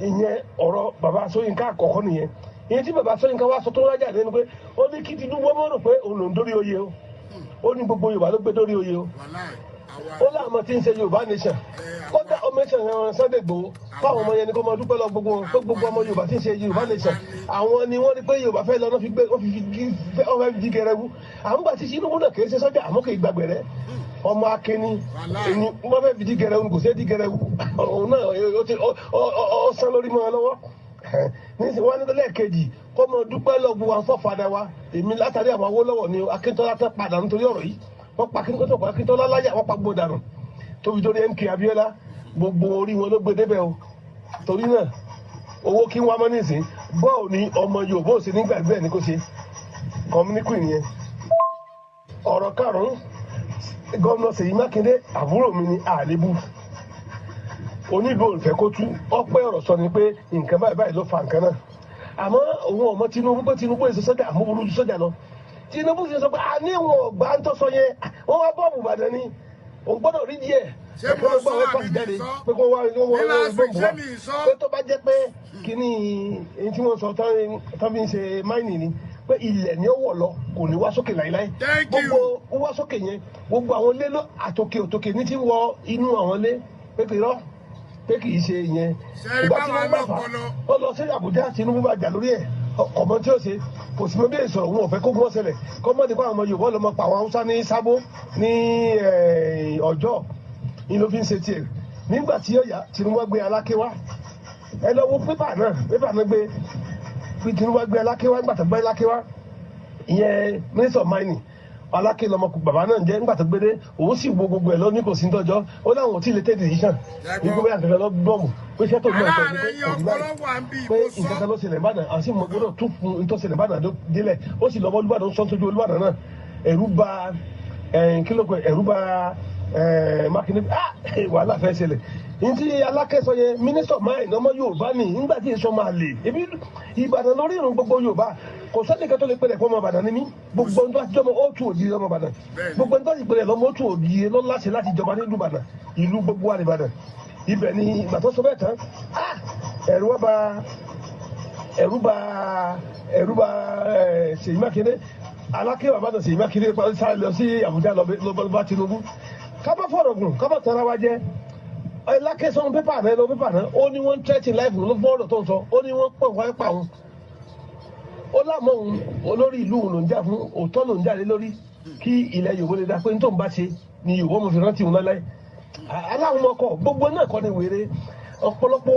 Ìyẹn ọ̀rọ̀ bàbá Ṣóyínká àkọ́kọ́ nìyẹn. Ìyẹn tí bàbá Ṣóyínká wá sọ tó wájà lẹ́nu pé ó ní kí Tinubu mọ́ rò pé òun lòún dórí oyè o, ó ní gbogbo Yorùbá ló gbé dórí oyè o, ó láwọn tí ń ṣe Yorùbá nation, kódà ọmọ ẹ̀ṣẹ̀ Sunday Igboho fáwọn ọmọ yẹn ni kó máa dúpẹ́ lọ gbogbo wọn pé gbogbo ọmọ Yorùbá tí ń ṣe Yorùbá nation, àwọn ni wọ́n ní pé Yorùbá fẹ́ lọ náà fi di gẹrẹwu, àwọn gbà tí Tinubu náà kì í ṣe sọ́jà àmọ́ kì í gbàgbẹ́ rẹ̀, ọmọ akínní ẹni wọ́n fẹ́ fi di gẹrẹwu kò sí di gẹrẹwu, òun náà ó sán lórí mọ́ ọ lọ́wọ́. Nísìnyí wọ́n ní lẹ́ẹ̀kejì kó máa dúpẹ́ lọ gbogbo àwọn fọ́fadà wa, èmi látàrí àwọn Awólọ́wọ̀ ni Akíntọ́lá tẹ́ padà nítorí ọ̀rọ̀ yìí, wọ́n pa Akíntọ́lá láyà, wọ́n pa gbogbo dànù tóbi torí MK Abíọ́lá, gbogbo orí wọn ló gbé débẹ̀ o. Torí náà owó kí wọ́n mọ́ nísìn bọ́ọ̀ ni ọmọ Yorùbá ò sí nígbàgbé ẹ̀ ní kò ṣe kọ́míníkù nìyẹn. Ọ̀rọ̀ karùn-ún, Gómìnà Ṣèyí Mákindé àbúrò mi ni àlébù, onílù òǹfẹ́ kó tú, ọpẹ́ ọ̀rọ̀ sọ ni pé nǹkan báyìí ló fa nǹkan náà, àmọ́ òun ọmọ Tinubu pé Tinubu èso sọ́jà àmúburú ju sọ́jà lọ. Tinubu sì sọ pé a ní wọn ọgbà ń tọ́sọ yẹn, wọ́n wá bọ́ọ̀bù Ìbàdàn ni, òun gbọ́dọ̀ rí díẹ̀ ẹ̀kọ́ gbọ́ àwọn pàṣẹ jáde pé kó wá bọ́ọ̀bù wa pé tó bá jẹ́ pé kíní èyí tí wọ́n sọ tán fi ń ṣe máìnì ni pé ilẹ̀ ni ó wọ̀ lọ kò ní wá sókè láíláí, gbogbo wá sókè yẹn gbogbo àwọn ilé àtòkè ní ti wọ inú àwọn ilé pé kì í rọ́ pé kì í ṣe ìyẹn. Ìgbà tí wọ́n bá fà ó lọ sí Àbújá, Tinubu bá jà lórí ẹ̀ ọmọ tí ó ṣe kò sí mọ́ bí èso òun ò fẹ́ kó gbọ́n ṣẹlẹ̀ kó mọ́ nípa àwọn ọmọ Yorùbá lọ́mọ pa àwọn Haúsá ní Sábó ní Ọ̀jọ́, ìlú fi ń ṣe tiẹ̀. Nígbà tí ó yá Tinubu gbé Aláké wá ẹ lọ wo pépà náà gbé bí Tinubu gbé Aláké wá nígbà tó gbé Aláké wá ìyẹn minister of mining Aláké lọmọkùnrin bàbá náà jẹ́ nígbà tó gbé dé òun sì wo gbogbo ẹ̀ lọ ní kò sí tọ́jọ́ ó láwọn ò tí ì lè tẹ́tì decision ní gbogbo àgbẹ̀fẹ́ lọ bọ́ọ̀mù pé iṣẹ́ tó gbọ́n sọ ní pé nǹkan kan ló ṣẹlẹ̀ Ìbàdàn àti mo gbọ́dọ̀ tún fún tó ṣẹlẹ̀ Ìbàdàn délẹ̀ ó sì lọ́mọ Olúbàdàn sọ tójú Olúbàdàn náà ẹ̀rú bà Mákindé wàhálà fẹ́ ṣẹlẹ̀ nti Aláké sọ yẹn minister of mine ọmọ Yorùbá ni nígbà tí èso máa lè ebi Ìbàdàn lórí ìrùn gbogbo Yorùbá kò sẹ́nìkan tó lè pẹ̀lẹ́ fún ọmọ Ìbàdàn ní mí gbogbo ń tó àti jọmọ ó tún òdìye ọmọ Ìbàdàn gbogbo ń tó àti pẹ̀lẹ́ lọ́mọ ó tún òdìye ló láṣẹ láti jọba nílùú Ìbàdàn ìlú gbogbo wà ní Ìbàdàn ibẹ̀ ni ìgbà tó sọ bẹ́ẹ̀ tán ẹ̀rù bà Ṣèyí Mákindé Aláké bàbá náà Ṣèyí Mákindé sáré lọ sí Àbújá lọ bá Tinubu kábà fọ̀rọ̀ gùn kábà tara wa jẹ́ Aláké sọ pépà náà ó ní wọ́n tẹ́tì láìpù ló fọ́ọ̀rọ̀ tó ń sọ ó ní wọ́n pọ̀ wáyé pa òun ó lámọ̀ òun olórí ìlú òun ló ń jà fún òótọ́ ló ń jà lé lórí kí ilẹ̀ Yorùbá lè dá pé ní tó ń bá ṣe ni Yorùbá mo fi rántí òun lálẹ́ aláwọn ọkọ̀ gbogbo náà kọ́ ni wèrè ọ̀pọ̀lọpọ̀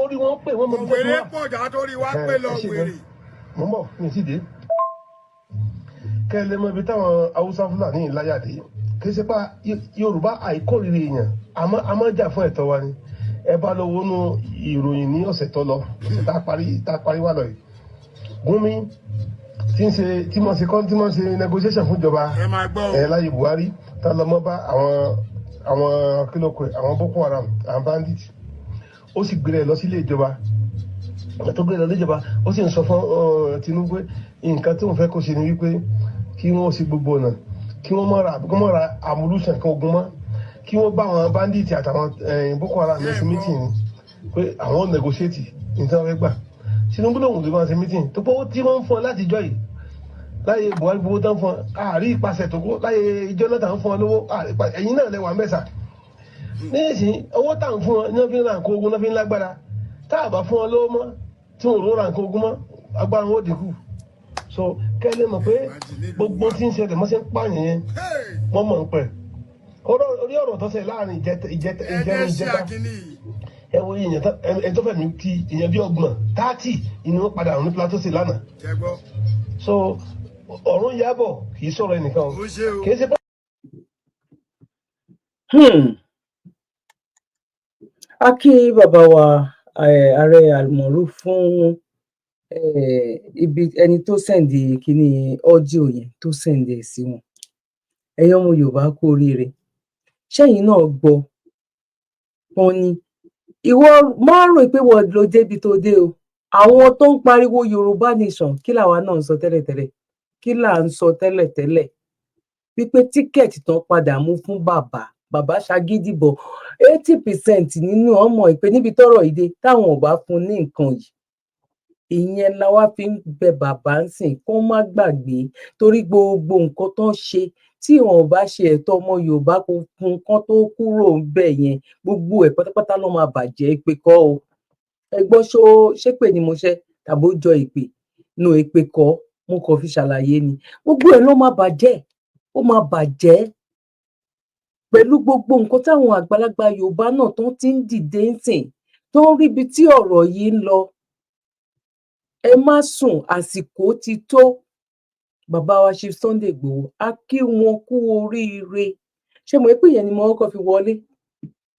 orí wọn pè wọ́n mọ̀ bí wèrè pọ̀ jà torí wá pè lọ wèrè. mo mọ̀ mi sì dé kẹ́lẹ́ mọ́ ibi táwọn Haúsá Fúlàní láyàdé kì í ṣe pa Yorùbá àìkórìíra èèyàn àmọ́ jà fún ẹ̀tọ́ wa ni ẹ bá lọ wọnú ìròyìn ní ọ̀sẹ̀ tó lọ tá a parí wà lọ yìí Gúnmi tí wọ́n ṣe negotiation fún ìjọba láyé Buhari tá lọ mọ́ bá àwọn kílókè àwọn Boko Haram àwọn bandit ó sì gbé lọ sílé ìjọba tó gbé lọ sílé ìjọba ó sì ń sọ fún Tinubu nǹkan tí wọ́n fẹ́ kó ṣe ni wípé kí wọ́n ṣe gbogbo ọ̀nà kí wọ́n mọ̀ ra amúlùsàn kan ogun mọ́ kí wọ́n bá àwọn bandit àtàwọn Boko Haram ṣe meeting ni pé àwọn negotiate nǹkan wọ́n fẹ́ gbà Tinubu lòun lè máa ṣe meeting tó pọ̀ tí wọ́n ń fún ọ láti jọ yìí láyé Buhari gbogbo tán fún ọ àárí ìpàṣẹ tó kó láyé Jonathan fún ọ lówó ẹ̀yin náà lẹ́wà mẹ́sà nísìnyí owó tá à ń fún ọ ní wọ́n fi ń ra nǹkan ogun náà fi ń lágbára tá a bá fún ọ lówó mọ́ tí wọ́n ò ra nǹkan ogun mọ́ agbára wọn ò dínkù so kẹ́lẹ́ mọ̀ pé gbogbo tí ń ṣẹlẹ̀ mọ́ ṣe ń pààyàn yẹn wọ́n mọ̀ ń pẹ̀ orí ọ̀rọ̀ tó ṣe láàrin ìjẹta ẹ wo ìyẹn tó fẹ́ mi ti ìyẹn bí 30 inú wọn padà ní plateau sí lánàá so ọ̀run Yábọ̀ kì í sọ̀rọ̀ ẹnìkan kì í ṣe bọ́. a kí bàbá wa ààrẹ Almọ̀rú fún ẹni tó sẹ̀ǹdì kíní ọ́díò yẹn tó sẹ̀ǹdì ẹ̀ sí wọn ẹ̀yin ọmọ Yorùbá kú oríire ṣẹ́yìn náà gbọ́ wọn ni ìwọ máa rò pé wọ́n ló débi tó dé o àwọn tó ń pariwo Yorùbá nation kí làwa náà ń sọ tẹ́lẹ̀tẹ́lẹ̀ kí là ń sọ tẹ́lẹ̀tẹ́lẹ̀ wípé tíkẹ́ẹ̀tì tán padà mú fún bàbá ṣagídí bọ̀ 80% nínú ọmọ ìpè níbi tọ́rọ̀ ìdè táwọn ò bá fún ní nǹkan yìí ìyẹn la wá fi ń bẹ bàbá ń sìn kó má gbàgbé torí gbogbo nǹkan tó ń ṣe tí wọn ò bá ṣe ẹ̀tọ́ ọmọ Yorùbá kó fún kán tó kúrò ń bẹ̀ yẹn gbogbo ẹ̀ pátápátá ló máa bàjẹ́ ìpè kọ́ o ẹ gbọ́ ṣépè ni mo ṣe tàbí ó jọ ìpè nù ìpè kọ́ mo kàn fi ṣàlàyé ni gbogbo ẹ̀ ló máa bàjẹ́ ó máa bàjẹ́ pẹ̀lú gbogbo nǹkan táwọn àgbàlagbà Yorùbá náà tó ti ń dìde ń sìn tó ń ríbi tí ọ̀rọ̀ yìí ń lọ ẹ má sùn àsìkò ti tó bàbá wa ṣe Sunday Igboho a kí wọn kú oríire ṣé mo pé ìyẹn ni mo kọ́kọ́ fi wọlé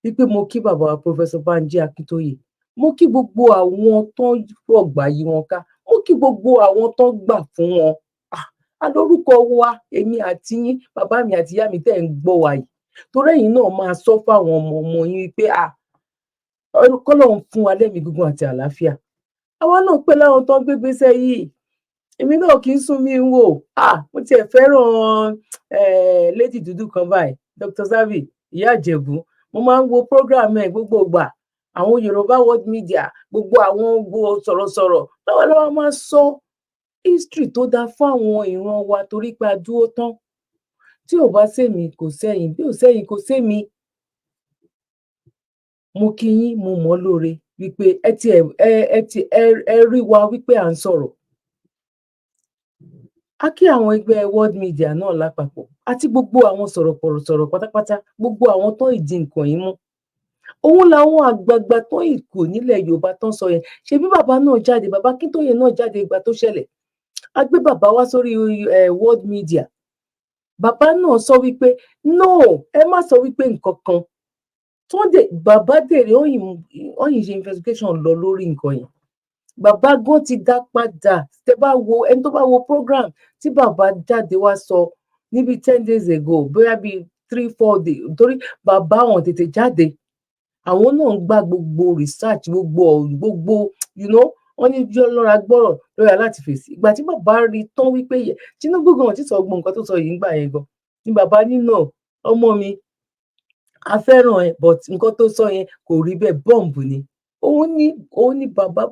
wípé mo kí bàbá wa Professor Banji Akintoye mo kí gbogbo àwọn tó rọ̀gbà yí wọn ká mo kí gbogbo àwọn tó gbà fún wọn alórúkọ wa èmi àti yín bàbá mi àti ìyá mi tẹ́ ń gbọ́ wa yìí torí ẹ̀yin náà máa sọ fáwọn ọmọ yín wípé kọ́lọ́run fún wa lẹ́mìí gígùn àti àlàáfíà àwa náà pẹ́ láwọn tó ń gbégbésẹ̀ yìí èmi náà kì í sún mi ń wò mo tiẹ̀ fẹ́ràn lady dúdú kan báyìí Dr. Zabi ìyá Ìjẹ̀bú mo máa ń wo program ẹ̀ gbogbo ìgbà àwọn Yorùbá World Media gbogbo àwọn sọ̀rọ̀sọ̀rọ̀ lọ́wọ́lọ́wọ́ máa sọ history tó dáa fún àwọn ìran wa torí pé a dúró tán tí ò bá sẹ́mi kò sẹ́yìn bí ò sẹ́yìn kò sẹ́mi mo kí yín mo mọ̀ lóore wípé ẹ rí wa wípé à ń sọ̀rọ̀ a kí àwọn ẹgbẹ́ World Media náà lápapọ̀ àti gbogbo àwọn sọ̀rọ̀sọ̀rọ̀ pátápátá gbogbo àwọn tó ìdí nǹkan yìí mú òun làwọn àgbààgbà tó ìkù nílẹ̀ Yorùbá tó ń sọ yẹn. Ṣebí bàbá náà jáde, bàbá Akíntóyè náà jáde ìgbà tó ṣẹlẹ̀. A gbé bàbá wá sórí world media. Bàbá náà sọ wípé no, ẹ má sọ wípé nǹkan kan. Bàbá dèrè ọyìn ṣe investigation lọ lórí nǹkan yẹn. Bàbá gan ti dá padà. Tẹ́ bá wo ẹni tó bá wo program tí bàbá jáde wá sọ níbi 10 days ago, bóyá bíi 3-4 days, torí bàbá wọn tètè jáde. Àwọn náà ń gba gbogbo research, gbogbo wọ́n ní bí ọlọ́ra gbọ́rọ̀ lọ́ra láti fèsì. Ìgbà tí bàbá rí tán wípé Tinubu gan ti sọ gbogbo nǹkan tó sọ yìí ńgbà yẹn gan, ni bàbá nínà ọmọ mi a fẹ́ràn ẹ, but nǹkan tó sọ yẹn kò rí bẹ́ẹ̀, bọ́ǹbù ni. Òun ní bàbá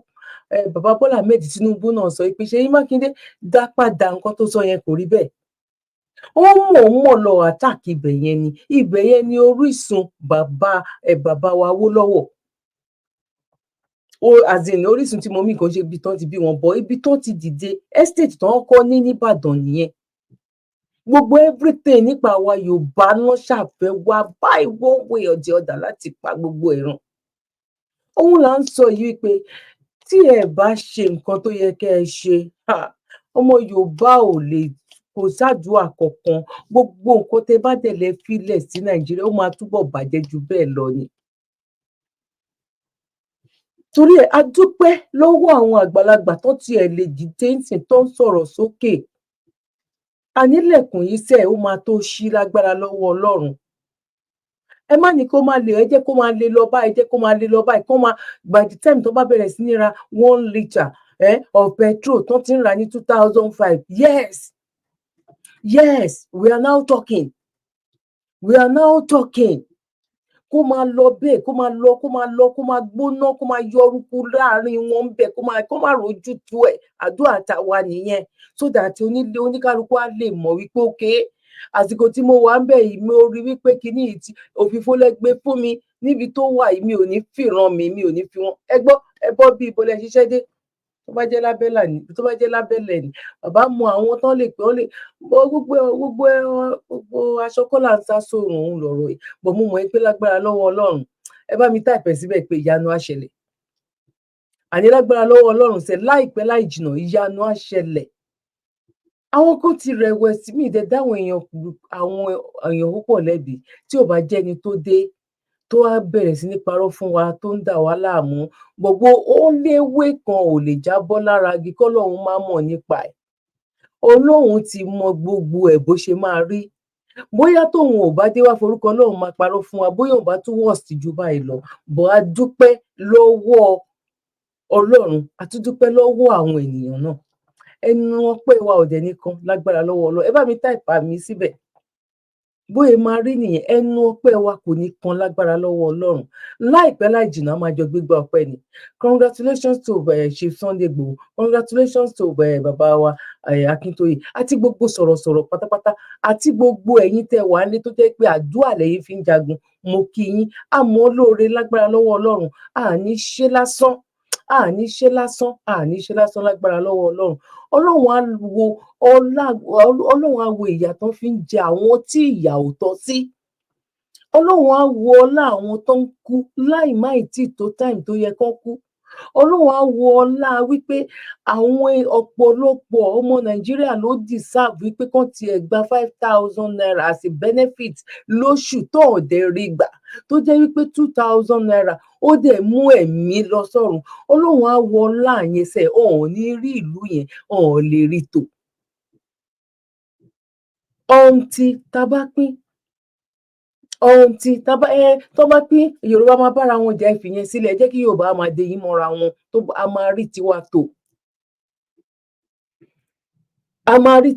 Bọ́lá Ahmed Tinubu náà sọ pé Ṣèyí Mákindé dá padà, nǹkan tó sọ yẹn kò rí bẹ́ẹ̀. Ó mọ̀ lọ àtàkì ibẹ̀ yẹn ni orísun bàbá wa Awólọ́wọ̀. As in orísun tí mo mí kan ṣe ibi tán ti bí wọn, bọ̀ ibi tán ti dìde estate tán kọ́ ní nìbàdàn nìyẹn. Gbogbo everything nípa àwa Yorùbá náà ṣàfẹ́ wá by one way or the other láti pa gbogbo ẹ̀ràn. Òun là ń sọ yìí pé tí ẹ bá ṣe nǹkan tó yẹ kẹ́ ẹ ṣe, ọmọ Yorùbá ò lè, kò ṣàdúrà kankan. Gbogbo nǹkan tẹ́ bá dẹ̀ lè filẹ̀ sí Nàìjíríà ó máa túbọ̀ bàjẹ́ ju bẹ́ẹ̀ lọ ni. Torí ẹ̀ a dúpẹ́ lọ́wọ́ àwọn àgbàlagbà tó tiẹ̀ lè dìde ńsìn tó ń sọ̀rọ̀ sókè. Ànílẹ̀kùn yìí sẹ́ ó máa tó ṣí lágbára lọ́wọ́ Ọlọ́run. Ẹ má ní kó máa lè, ẹ jẹ́ kó máa lè lọ báyìí, by the time tó bá bẹ̀rẹ̀ sí ní ra 1 litre of petrol tó ti ń rà ní 2005. Yes, we are now talking. Kó máa lọ bẹ́ẹ̀, kó máa gbóná, kó máa yọ orúkú láàrin wọn bẹ́ẹ̀, kó máa rojú tu ẹ̀. Àdúrà tàwa nìyẹn, so that oníkálukú á lè mọ̀ wípé okay, àsìkò tí mo wà ń bẹ̀ yìí mo rí wípé kíní yìí tí òfìfo lẹ́gbẹ́ fún mi níbi tó wà yìí, mi ò ní fìran mi ò ní fi wọn. Ẹ bọ́ bí ibo lẹ ṣiṣẹ́ dé. Tó bá jẹ́ lábẹ́lẹ̀ ni bàbá mọ àwọn tán lè pé ó lè gbogbo aṣọ kọ́là ń sá sóòrùn òun lọ̀rọ̀ yìí. Bọ̀ mo mọ̀ pé lágbára lọ́wọ́ Ọlọ́run, ẹ bá mi táìpẹ̀ síbẹ̀ pé ìyanu á ṣẹlẹ̀. Àní lágbára lọ́wọ́ Ọlọ́run sẹ́ láìpẹ́ láì jìnnà ìyanu á ṣẹlẹ̀. Àwọn kan ti rẹ̀wẹ̀sì, mí ìdẹ dáwọn èèyàn púpọ̀ lẹ́bi tí ò bá jẹ́ni tó dé tó wá bẹ̀rẹ̀ sí ní parọ́ fún wa, tó ń dà wá láàmú. Gbogbo ó léwé kan ò lè jábọ́ lára igi k'Ọlọ́run má mọ̀ nípa ẹ̀. Ọlọ́run ti mọ gbogbo ẹ̀ bó ṣe máa rí. Bóyá tóun ò bá dé wá forúkọ Ọlọ́run máa parọ́ fún wa, bóyá òun bá tún worst jù báyìí lọ. Bọ̀ a dúpẹ́ lọ́wọ́ Ọlọ́run, a tún dúpẹ́ lọ́wọ́ àwọn ènìyàn náà. Ẹnu ọpẹ́ wa ò dẹ̀ nìkan lágbára lọ́wọ́ Ọlọ́run. Ẹ bá mi táìpà mi síbẹ̀. Bóyá máa rí nìyẹn, ẹnu ọpẹ́ wa kò ní kan lágbára lọ́wọ́ Ọlọ́run. Láìpẹ́ láì jìnnà a máa jọ gbégbá ọpẹ́ ni. Congratulations to Chief Sunday Igboho. Congratulations to bàbá wa Akíntóyè àti gbogbo sọ̀rọ̀sọ̀rọ̀ pátápátá àti gbogbo ẹ̀yin tẹ́ wà nílé tó jẹ́ pé àdúrà lẹ́yìn fi ń jagun. Mo kí yín, àmọ́ lóore lágbára lọ́wọ́ Ọlọ́run. Àní ṣe lásán lágbára lọ́wọ́ Ọlọ́run. Ọlọ́run á wo ìyà tán fi ń jẹ àwọn tí ìyà ò tọ́ sí. Ọlọ́run á wo ọlá àwọn tó ń kú láì má tí tó time tó yẹ kán kú. Ọlọ́run á wo ọlá wípé àwọn ọ̀pọ̀lọpọ̀ ọmọ Nàìjíríà ló deserve wípé kán tiẹ̀ gba 5,000 naira as a benefit lóṣù tó ọ̀dẹ̀ rí gbà, tó jẹ́ wípé 2,000 naira ó dẹ̀ mú ẹ̀mí lọ sọ́run. Ọlọ́run á wo ọlá yẹn sẹ́, ọ̀hún ní rí ìlú yẹn, ọ̀hún lè rí tò. Tó bá pín Yorùbá máa bára wọn jà, ìfìyẹn sílẹ̀, jẹ́ kí Yorùbá máa dé yín mọ́ra wọn, tó a máa rí tiwa tò. A máa rí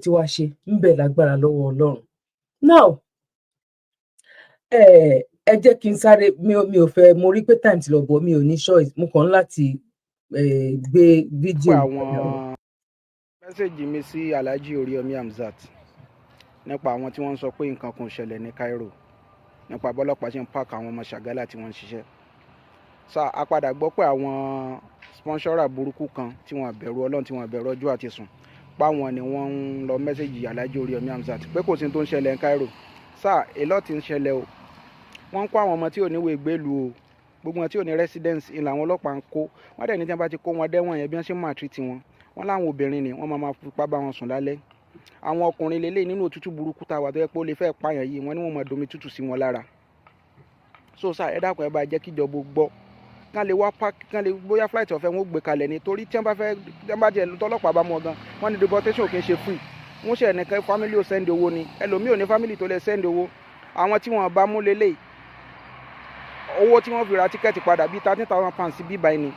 tiwa ṣe ń bẹ lágbára lọ́wọ́ Ọlọ́run. Now, ẹ jẹ́ kí n sáré, mi ò fẹ́, mo rí pé time ti lọ bọ̀, mi ò ní choice, mo kàn láti gbé fídíò. Àwọn mẹ́sẹ̀gì mi sí Alhaji Oríyọmí Hamzat nípa àwọn tí wọ́n ń sọ pé nǹkan kan ṣẹlẹ̀ ní Cairo, nípa bọ́lọ́pàá ṣe ń pààkì àwọn ọmọ Ṣàgálà tí wọ́n ń ṣiṣẹ́. A padà gbọ́ pé àwọn sponsora burúkú kan tí wọ́n bẹ̀rù Ọlọ́run, tí wọ́n bẹ̀rù ọjọ́ àti sùn, páwọn ni wọ́n ń lọ mẹ́sẹ̀gì Alhaji Oríyọmí Hamzat pé kò sí tó ń ṣẹlẹ̀ ní Cairo. A lot ń ṣẹlẹ̀ o. wọ́n ń kó àwọn ọmọ tí ò níwèé gbélú o gbogbo wọn tí ò ní residence ń làwọn ọlọ́pàá ń kó wọ́n dẹ̀ ní tí wọ́n bá ti kó wọn dẹ́wọ̀n yẹn bí wọ́n ṣe máa treat wọn wọ́n láwọn obìnrin ni wọ́n máa fipá bá wọn sùn lálẹ́ àwọn ọkùnrin lélẹ̀ nínú òtútù burúkú tá a wà tó yẹ pé ó lè fẹ́ pààyàn yìí wọ́n ní wọ́n máa domi tútù sí wọn lára so sá ẹ dákun ẹ bá jẹ́ kíjọba gbọ́ kán lè wá park kán lè bóyá flight ọ̀fẹ́ wọn ó gbé kalẹ̀ ni torí tí wọ́n bá jẹ́ tọ́lọ́pàá bá mú ọ gan wọ́n ní deportation kì í ṣe free wọ́n ṣe ẹnìkan family ò send owó ni ẹlòmíì ò ní family tó lè send owó àwọn tí wọ́n bá mú lélẹ̀ owó tí wọ́n fi ra tíkẹ́ẹ̀tì padà bíi £13,000 bí báyìí ni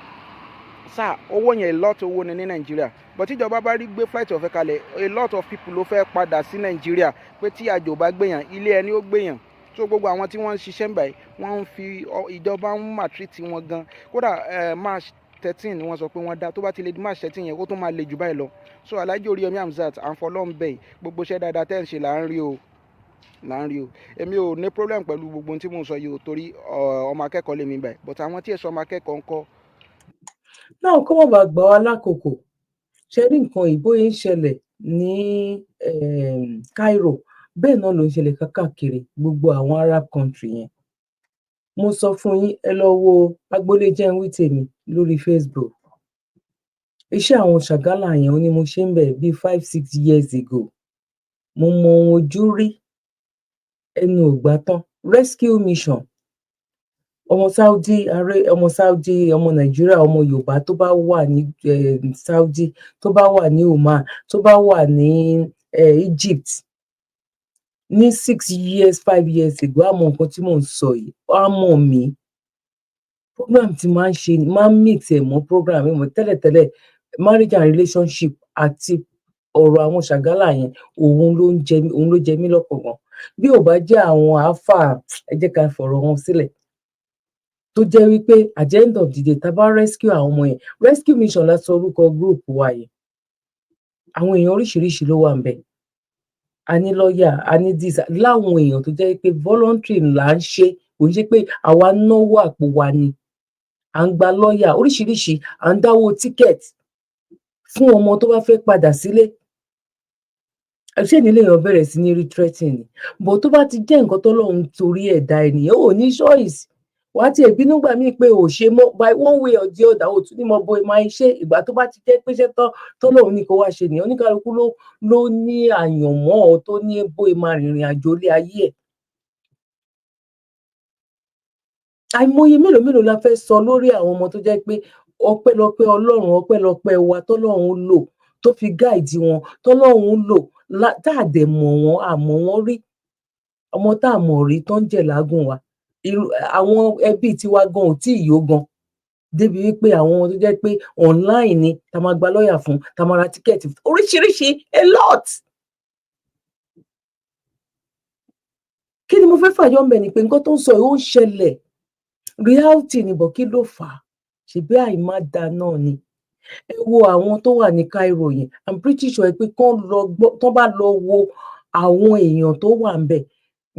sá owó yẹn a lot owó ni ní Nàìjíríà but tíjọba bá rí gbé flight ọ̀fẹ́ kalẹ̀ a lot of people ló fẹ́ padà sí Nàìjíríà pé tí àjò bá gbéyàn ilé ẹni ó gbéyàn so gbogbo àwọn tí wọ́n ń ṣiṣẹ́ báyìí wọ́n ń fi ìjọba ń màtírìtì wọn gan kódà March 13 ni wọ́n sọ pé wọ́n dá tó bá ti lè di March 13 yẹn ó tún máa le jù báyìí lọ so Alhaji Oríyọmí Hamzat à ń fọlọ́n bẹ́ẹ̀ gbogbo iṣẹ́ dáadáa tẹ́ ń ṣe là ń rí o èmi ò ní problem pẹ̀lú gbogbo ohun tí mò ń sọ yìí o torí ọmọ akẹ́kọ̀ọ́ lèmi báyìí but àwọn tí èso ọmọ akẹ́kọ̀ọ́ ń kọ́. náà kó má bàa gbà wá lákòókò ṣe rí nǹkan ìbóyè ń ṣẹlẹ̀ ní Cairo bẹ́ẹ̀ náà ló ń ṣẹlẹ̀ káàkiri gbogbo àwọn Arab country yẹn mo sọ fún yín ẹ lọ wo Agboolé Jẹ́nwí Tèmi lórí Facebook iṣẹ́ àwọn Ṣàgálà yẹn ó ní mo ṣe ń bẹ̀ bíi 5-6 years ago mo mọ ohun ojú rí ẹnu ògbà tán rescue mission ọmọ Saudi ọmọ Nàìjíríà ọmọ Yorùbá tó bá wà ní Saudi tó bá wà ní Oman tó bá wà ní Egypt ní 6 years 5 years ago àmọ́ nǹkan tí mò ń sọ yìí àmọ́ mi program tí máa ń ṣe máa ń mix ẹ̀ mọ́ program ẹ̀ mọ́ tẹ́lẹ̀tẹ́lẹ̀ marriage and relationship àti ọ̀rọ̀ àwọn Ṣàgálà yẹn òun ló jẹ mí lọ́kàn gan bí ò bá jẹ́ àwọn àáfàá ẹ jẹ́ ká fọ̀rọ̀ wọn sílẹ̀ tó jẹ́ wípé at the end of the day tá bá rescue àwọn ọmọ yẹn rescue mission la sọ orúkọ group wa yẹn àwọn èèyàn oríṣiríṣi ló wà ń bẹ̀ a ní lọ́ọ̀yà a ní dis láwọn èèyàn tó jẹ́ pé voluntary là ń ṣe kò ń ṣe pé àwa náwó àpò wa ni à ń gba lọ́ọ̀yà oríṣiríṣi à ń dáwó ticket fún ọmọ tó bá fẹ́ padà sílé ṣé nílé èèyàn bẹ̀rẹ̀ sí ní retreating ni bó tó bá ti jẹ́ nǹkan tọ́lọ́run torí ẹ̀dá ènìyàn ò ní choice wà á tiẹ̀ bínú gbà mí pé ò ṣe mọ́ by one way or the other ò tún ní mọ bóyá máa ṣe ìgbà tó bá ti jẹ́ pé ṣé tọ́lọ́run ní kó wá ṣe nìyẹn oníkálukú ló ní àyànmọ́ tó ní bóyá máa rìnrìn àjò ilé ayé ẹ̀. àìmọye mélòó la fẹ́ sọ lórí àwọn ọmọ tó jẹ́ pé ọpẹ́lọpẹ́ Ọlọ́run ọpẹ́lọpẹ́ wa tọ́lọ́run lò tó fi gáìdì wọn tọ́lọ́run lò tá a dẹ̀ mọ̀ wọ́n àmọ́ wọ́n rí ọmọ tá a mọ̀ rí tó ń jẹ̀ lágùn wa àwọn ẹbí tiwa gan ò tí ì yó gan débi wípé àwọn tó jẹ́ pé online ni tá máa gba lọ́ọ̀yà fún tá máa ra tíkẹ́ẹ̀tì oríṣiríṣi a lot. kí ni mo fẹ́ fàyọ́ mbẹ̀ ni pé nǹkan tó ń sọ yìí ó ń ṣẹlẹ̀ reality ni bọ̀ kí ló fà á ṣebí àìmáda náà ni ẹ wo àwọn tó wà ní Cairo yẹn I'm pretty sure pé tán bá lọ wo àwọn èèyàn tó wà ń bẹ̀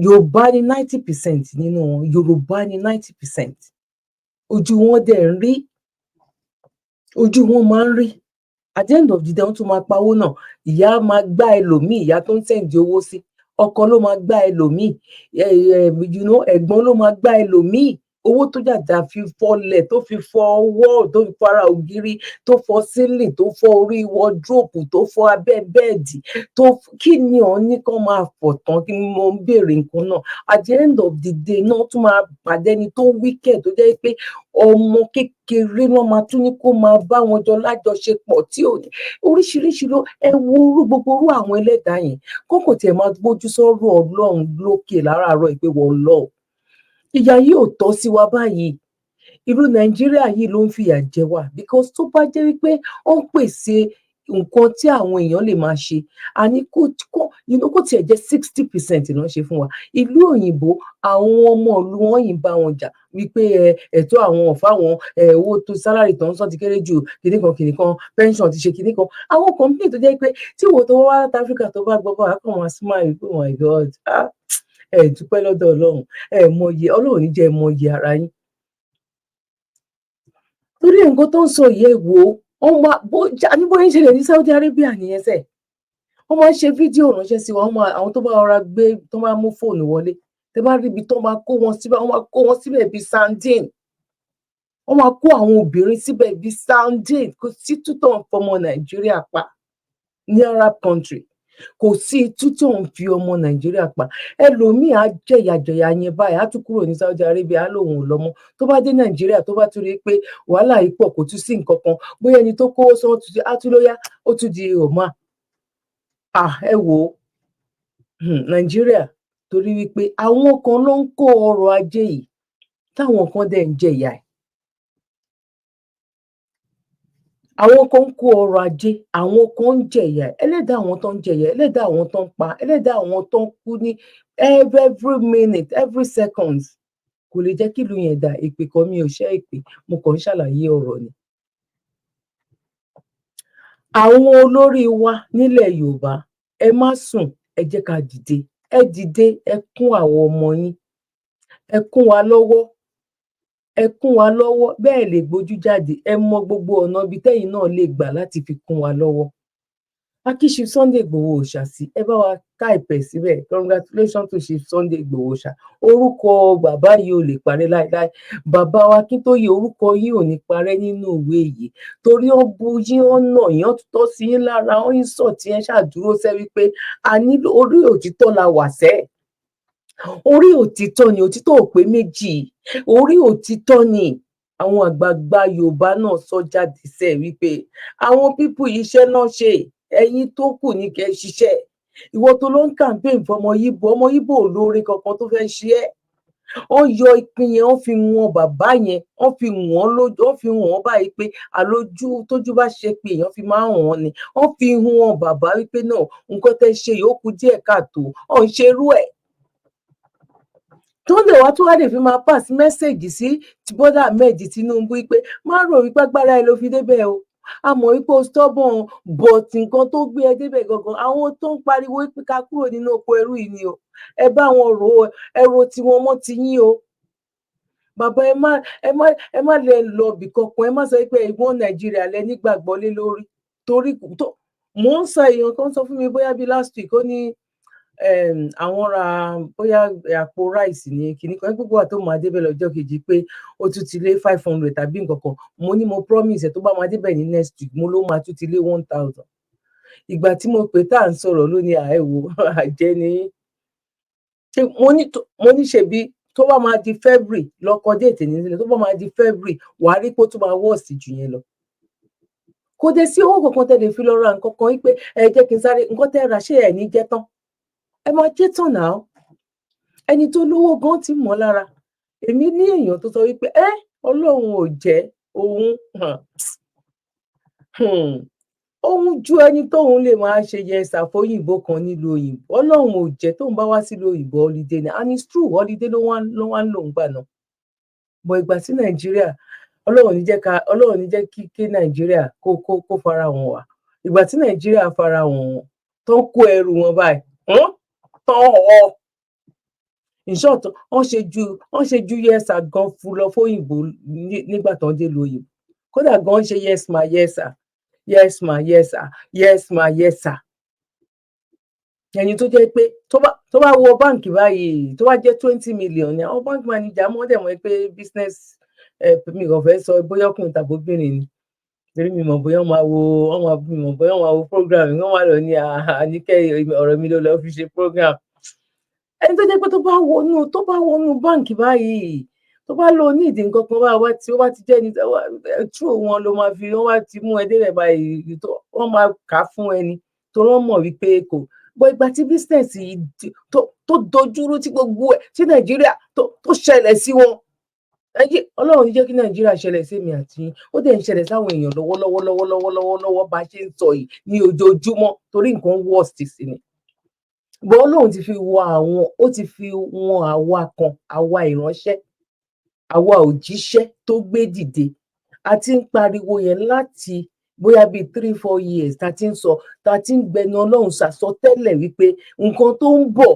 Yorùbá ní 90% nínú wọn Yorùbá ní 90% ojú wọn dẹ̀ ń rí ojú wọn máa ń rí at the end of the day wọ́n tún máa pawó náà ìyá máa gbá ẹlòmíì ìyá tó ń sẹ́ǹdì owó sí ọkọ ló máa gbá ẹlòmíì ẹ̀gbọ́n ló máa gbá ẹlòmíì owó tó jàjà fi fọlẹ̀ tó fi fọ ọwọ́ tó fi fọ ara ògiri tó fọ sílìn tó fọ orí wọdróòpù tó fọ abẹ́ bẹ́ẹ̀dì tó kí ni ọ̀ ní kán máa fọ̀ tán kí mo ń béèrè nǹkan náà at the end of the day náà tún máa pàdé ẹni tó wicked tó jẹ́ pé ọmọ kékeré náà máa tún ní kó máa bá wọn jọ lájọṣepọ̀ tí ò ní oríṣiríṣi ló ẹ wo gbogbo orú àwọn ẹlẹ́dàá yẹn kókò tiẹ̀ máa gbójú sọ́rọ̀ Ọlọ́run lókè láràárọ̀ ìpè wọ́n lọ́ọ̀ ìyà yìí ò tọ́ sí wa báyìí ìlú Nàìjíríà yìí ló ń fìyà jẹ wá because tó bá jẹ́ wípé ó ń pèsè nǹkan tí àwọn èèyàn lè máa ṣe àní kó tiẹ̀ jẹ́ 60% náà ṣe fún wa ìlú òyìnbó àwọn ọmọ ìlú wọn yìí bá wọn jà wípé ẹ̀tọ́ àwọn ọ̀fà wọn owó tó sálárì tó ń sọ ti kéré jù kìnnìkan pension ti ṣe kìnnìkan àwọn company tó jẹ́ pé tí ìwọ tó wá láti Áfíríkà tó bá gbọ́ bá kàn wá smile pé oh my God dúpẹ́ lọ́dọ̀ Ọlọ́run mọyì Ọlọ́run ní jẹ́ mọyì ara yín torí nǹkan tó ń sọ yìí wò bóyá ń ṣẹlẹ̀ ní Saudi Arabia nìyẹn sẹ̀ wọ́n máa ń ṣe fídíò ránṣẹ́ sí wa àwọn tó bá rọra gbé tó máa mú fóònù wọlé tẹ́ bá rí ibi tó máa kó wọn síbẹ̀, wọ́n máa kó wọn síbẹ̀ bíi sandin, wọ́n máa kó àwọn obìnrin síbẹ̀ bíi sandin. Kò sí tútọ̀ ń fọmọ Nàìjíríà pa ní Arab country, kò sí tútọ̀ ń fi ọmọ Nàìjíríà pa. Ẹlòmíì á jẹ̀yàjẹ̀yà yẹn báyìí, á tún kúrò ní Saudi Arabia, á lòun ò lọ́mọ. Tó bá dé Nàìjíríà, tó bá tún rí pé wàhálà yìí pọ̀, kò tún sí nǹkan kan, bóyá ẹni tó kówó sọ á tún lóyá, ó tún di òmà. Ẹ wò ó, Nàìjíríà, torí wípé àwọn kan ló ń kó ọrọ̀ ajé yìí, táwọn kan dẹ̀ ń jẹ̀yà ẹ̀. Àwọn kan ń kó ọrọ̀ ajé, àwọn kan ń jẹ̀yà ẹ̀. Ẹlẹ́dàá àwọn tó ń jẹ̀yà ẹ̀, ẹlẹ́dàá àwọn tó ń pa, ẹlẹ́dàá àwọn tó ń kú ní every minute, every second. Kò lè jẹ́ kí ìlú yẹn dà. Èpè kan, mi ò ṣẹ́ èpè, mo kàn ń ṣàlàyé ọ̀rọ̀ ni. Àwọn olórí wa nílẹ̀ Yorùbá, ẹ má sùn, ẹ jẹ́ ká dìde. Ẹ dìde, ẹ kún àwọn ọmọ yín, ẹ kún wa lọ́wọ́, ẹ kún wa lọ́wọ́. Bẹ́ẹ̀ lè gbójú jáde, ẹ mọ gbogbo ọ̀nà ibi tẹ́yìn náà lè gbà láti fi kún wa lọ́wọ́. Akíṣe Sunday Igboho Òòṣà sí, ẹ bá wa type síbẹ̀. Congratulations to Chief Sunday Igboho Òòṣà. Orúkọ bàbá yìí ò lè parẹ́ láéláé. Bàbá wa Akíntóyè, orúkọ yìí ò ní parẹ́ nínú ìwé yìí, torí ó bu yín, ó nà yín, ó tọ́ sí yín lára, ó ń sọ tí ẹ ṣàdúró sẹ́ wípé a nílò orí òtítọ́ la wà sẹ́. Orí òtítọ́ ni, òtítọ́ ò pé méjì, orí òtítọ́ ni. Àwọn àgbààgbà Yorùbá náà sọ jáde sẹ́ wípé àwọn pípù yìí iṣẹ́ náà ṣe, ẹ̀yin tó kù ní kẹ́ ṣiṣẹ́. Ìwọ tó ló ń campaign fún ọmọ Yíbò olóore kankan tó fẹ́ ṣe ẹ́. Wọ́n yọ ìpín yẹn, wọ́n fi wọn bàbá yẹn, wọ́n fi wọ́n lójú, wọ́n fi wọ́n báyìí pé àlójú tójú bá ṣe pé èèyàn fi máa ń wọ́n ni. Wọ́n fi wọn bàbá wípé náà nǹkan tẹ́ ṣe yóò kù díẹ̀ káàtó, ọ̀ ń ṣerú ẹ̀. Tó lè wá tó wá lè fi máa pass message sí Bọ́lá Ahmed Tinubu wípé má rò wípé agbára ẹ ló fi débẹ̀ o. A mọ̀ wípé o stubborn, but nǹkan tó gbé ẹ débẹ̀ gangan, àwọn tó ń pariwo wípé ká kúrò nínú oko ẹrú yìí ni o. Ẹ bá wọn rò ó, ẹ ro tiwọn mọ́ ti yín o. Bàbá ẹ má lè lọ bì kankan, ẹ má sọ pé ìwọ̀n Nàìjíríà lẹ nígbàgbọ́ lé lórí. Torí mò ń sọ, èèyàn kan sọ fún mi bóyá bí last week, ó ní àwọn ra bóyá àpò ráìsì ní kinní kan, gbogbo wa tó máa débẹ̀ lọ́jọ́ kejì pé ó tún ti lé 500 tàbí nǹkan kan. Mo ní mo promise ẹ tó bá máa débẹ̀ ní next week, mo ló máa tún ti lé 1000. Ìgbà tí mo pè tá à ń sọ̀rọ̀ ló ní àẹ̀wò àjẹ́ ni. Mo ní ṣebí tó bá máa di February lọ́kọ déètì nílẹ̀, tó bá máa di February wàá rí pé ó tún máa wọ́ọ̀sì jù yẹn lọ. Kò dé sí owó kankan tẹ́ lè fi lọ ra nǹkan kan wípé ẹ jẹ́ kí n sáré, nǹkan tẹ́ ra ṣé ẹ̀ ní jẹ́ tán. Ẹ máa jẹ́ tán náà. Ẹni tó lówó gan ti mọ̀ lára. Èmi ní èèyàn tó sọ wípé Ọlọ́run ò jẹ́ òun ju ẹni tóun lè máa ṣe yẹsà fóyìnbó kan nílùú òyìnbó. Ọlọ́run ò jẹ́ tóun bá wá sílùú òyìnbó holiday ni, and it's true, holiday ló wá ń lò ń gbà náà. Bọ̀ ìgbà tí Nàìjíríà, Ọlọ́run ní jẹ́ kí Nàìjíríà kó fara hàn wá. Ìgbà tí Nàìjíríà fara hàn wọ́n tó kó ẹrù wọn báyìí, tán ọ̀. In short, wọ́n ṣe ju yẹ́sà gan fún lọ fóyìnbó nígbà tó ń dé lu òyìnbó. Kódà gan ṣe yes ma, yes sir, yes ma, yes sir, yes ma, yes sir. Ẹni tó jẹ́ pé tó bá wọ báǹkì báyìí, tó bá jẹ́ 20 million ni àwọn bank manager mọ́ dẹ̀ mọ́ pé business mi kò fẹ́ sọ bóyá ọkùnrin tàbí obìnrin ni. Torí mi mọ̀ bóyá wọ́n máa wo program, wọ́n máa lọ ní Àníkẹ́ ọ̀rọ̀ mi ló lọ fi ṣe program. Ẹni tó jẹ́ pé tó bá wọnú báǹkì báyìí, tó bá lọ ní ìdí nǹkan kan báyìí, tí ó bá ti jẹ́ ní true wọn ló máa fi, wọ́n wá ti mú ẹ débẹ̀ báyìí, wọ́n máa kà á fún ẹni tó rán mọ̀ wípé kò. Bọ́ ìgbà tí business yìí tó dojúrú, tí gbogbo ẹ̀ tí Nàìjíríà tó ṣẹlẹ̀ sí wọn, Ọlọ́run ní jẹ́ kí Nàìjíríà ṣẹlẹ̀ sí èmi àti yín. Ó dẹ̀ ń ṣẹlẹ̀ sáwọn èèyàn lọ́wọ́lọ́wọ́ bá ṣe ń sọ yìí ní ojoojúmọ́, torí nǹkan worst sí ni. Bọ́ Ọlọ́run ti fi wọn àwa kan, àwa ìránṣẹ́, àwa òjíṣẹ́ tó gbé dìde. A ti ń pariwo yẹn láti bóyá bíi 3-4 years ta ti ń sọ, ta ti ń gbẹnu Ọlọ́run sàsọtẹ́lẹ̀ wípé nǹkan tó ń bọ̀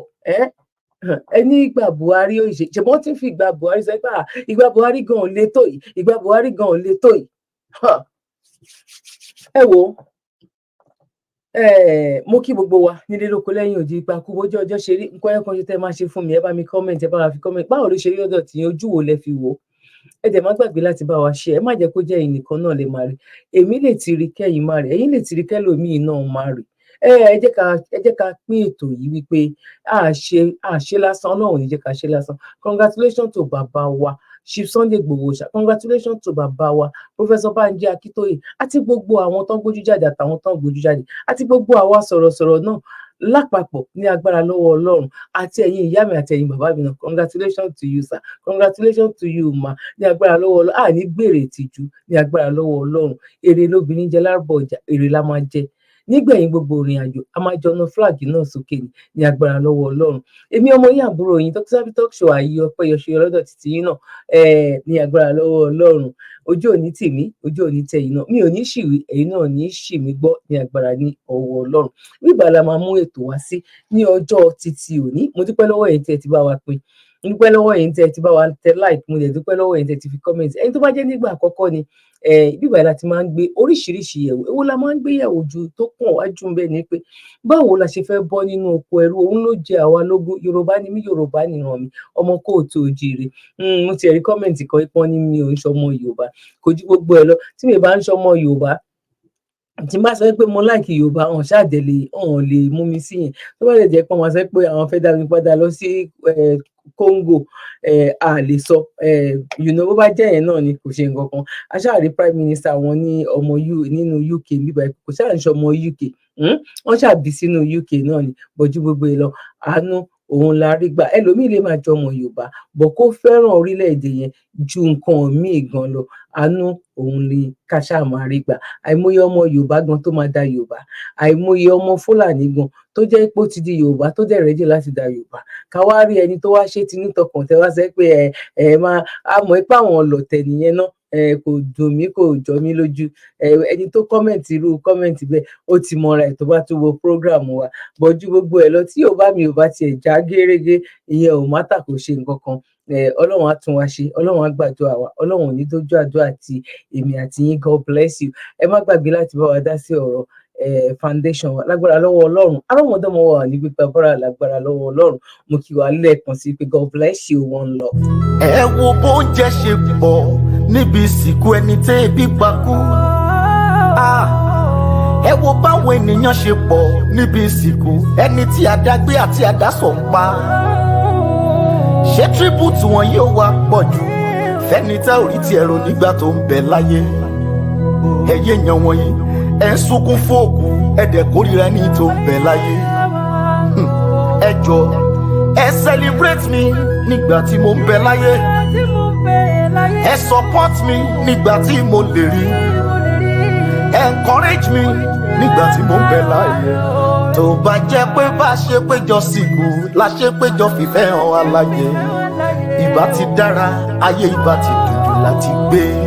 ẹni ìgbà Buhari ó ṣe ṣùgbọ́n tí ń fi ìgbà Buhari sọ pé ìgbà Buhari gan ò le tó yìí, ìgbà Buhari gan ò le tó yìí. Ẹ wo mo kí gbogbo wa nílé lóko lẹ́yìn òdi ipa kú bójú ọjọ́ ṣe rí nǹkan ẹ̀kan ṣe tẹ́ máa ṣe fún mi ẹ bá mi comment ẹ bá wa fi comment báwo ló ṣe rí ọ̀dọ̀ tí ojú wo lẹ fi wò ó ẹ dẹ̀ má gbàgbé láti bá wa ṣe ẹ má jẹ́ kó jẹ́ ẹ̀yin nìkan náà lè máa rí èmi lè ti rí kẹ́yìn máa rí ẹ̀yin lè ti rí kẹ́lòmíì náà máa rí ẹ jẹ́ ká pín ètò yìí wípé àṣe lásán Ọlọ́run ní jẹ́ ká ṣe lásán. Congratulations to bàbá wa Chief Sunday Igboho congratulations to bàbá wa Professor Banji Akintoye àti gbogbo àwọn tó ń gbójú jáde àtàwọn tó ń gbójú jáde àti gbogbo àwa sọ̀rọ̀sọ̀rọ̀ náà lápapọ̀ ní agbára lọ́wọ́ Ọlọ́run àti ẹ̀yin ìyá mi àti ẹ̀yin bàbá mi náà congratulations to you sir, congratulations to you ma ní agbára lọ́wọ́ Ọlọ́run àní gbèrè ìtìjú ní agbára lọ́wọ́ Ọlọ́run èrè lóbìnrin jẹ lárúbọ ọjà èrè la máa jẹ nígbẹ̀yìn gbogbo ìrìn àjò a máa jọna flag náà sókè ní agbára lọ́wọ́ Ọlọ́run èmi ọmọ yín àbúrò yín Dr. Zabby Talk Show ayé ọpẹ́ yọṣẹ lọ́dọ̀ títí yín náà ní agbára lọ́wọ́ Ọlọ́run ojú òní tèmi ojú òní tẹ̀yin náà mi ò ní ṣìwí ẹ̀yin náà ní ṣì mí gbọ́ ní agbára ní ọwọ́ Ọlọ́run nígbà la máa mú ètò wá sí ní ọjọ́ títí òní mo dúpẹ́ lọ́wọ́ ẹ̀yin tí ẹ ti bá wa pín mo dúpẹ́ lọ́wọ́ ẹ̀yin tí ẹ ti bá wa tẹ like mo dẹ̀ dúpẹ́ lọ́wọ́ ẹ̀yin tí ẹ ti fi comment ẹ̀yin tó bá jẹ́ nígbà àkọ́kọ́ ni bíbá yìí láti máa ń gbé oríṣiríṣi yẹ̀wò èwo la máa ń gbé yẹ̀wò ju tó kàn wájú ń bẹ ni pé báwo la ṣe fẹ́ bọ́ nínú oko ẹrú òun ló jẹ àwa lógún Yorùbá ni mí Yorùbá nìran mi ọmọ kóòtù òjìire mo ti rí kọ́mẹ̀ntì kan pọ́n ní mi ò ń ṣọmọ Yorùbá kò ju gbogbo ẹ̀ lọ tí mi bá ń ṣọmọ Yorùbá tí n bá sọ pé mo láìkì Yorùbá ọ̀hún ṣáàdẹ̀lẹ̀ ọ̀hún lè mú mi sí yẹn tó bá lè jẹ́ pé wọ́n sọ pé àwọn fẹ́ dá mi padà lọ sí Congo a lè sọ bó bá jẹ́ yẹn náà ni kò ṣe nǹkan kan aṣáàrí prime minister wọn ní ọmọ nínú UK níbà kò ṣáà ń ṣe ọmọ UK wọ́n ṣàbí sínú UK náà ni bọ́jú gbogbo ẹ̀ lọ àánú òun la rí gbà ẹlòmíì lè máa jọ ọmọ Yorùbá bọ̀ kó fẹ́ràn orílẹ̀-èdè yẹn ju nǹkan míì gan lọ àánú òun ni ká ṣáà máa rí gbà àìmọye ọmọ Yorùbá gan tó máa da Yorùbá àìmọye ọmọ Fúlàní gan tó jẹ́ pé ó ti di Yorùbá tó dẹ̀ rẹ́jì láti da Yorùbá ká wá rí ẹni tó wá ṣe tinú tọkàn tẹ wá sẹ́ pé máa àmọ́ ipá àwọn ọlọ̀tẹ̀ nìyẹn náà kò dùn mí kò jọ mí lójú ẹni tó kọ́mẹ̀ntì irú kọ́mẹ̀ntì bẹ́ẹ̀ ó ti mọra ẹ̀ tó bá tún wo program wa bọ́jú gbogbo ẹ̀ lọ tí Yorùbá mi ò bá tiẹ̀ já gérégé ìyẹn ò má tà kò ṣe nǹkan kan Ọlọ́run á tún wá ṣe Ọlọ́run á gbàdúrà wa Ọlọ́run ò ní dójú àdúrà àti èmi àti yín God bless you ẹ má gbàgbé láti bá wa dá sí ọ̀rọ̀ foundation wa lágbára lọ́wọ́ Ọlọ́run arọ́mọdọ́mọ wa ní gbígbà bọ́ra lágbára lọ́wọ́ Ọlọ́run mo kí wa lẹ́ẹ̀kan sí pé God bless you one love. ẹ wo bóúnjẹ ṣe pọ̀ níbi ìsìnkú ẹni tẹ́ ebi pa kú ẹ wo báwọn ènìyàn ṣe pọ̀ níbi ìsìnkú ẹni tí àdágbé àti àdásọ̀ ń pa ṣé tribute wọn yóò wá pọ̀ jù fẹ́ni tá ò rí ti ẹ̀rọ nígbà tó ń bẹ láyé ẹ̀yẹ èèyàn wọ̀nyí ẹ̀ ń sunkún fóòkù ẹ̀dẹ̀ kórìíra ẹni tó ń bẹ láyé ẹ jọ ẹ celebrate mi nígbà tí mo ń bẹ láyé ẹ support mi nígbà tí mo lè rí encourage mi nígbà tí mo ń bẹ láyé tó bá jẹ́ pé bá a ṣe péjọ sìnkú la ṣe péjọ fìfẹ́ hàn aláyé ìbá ti dára ayé ìbá ti dùn jù láti gbé.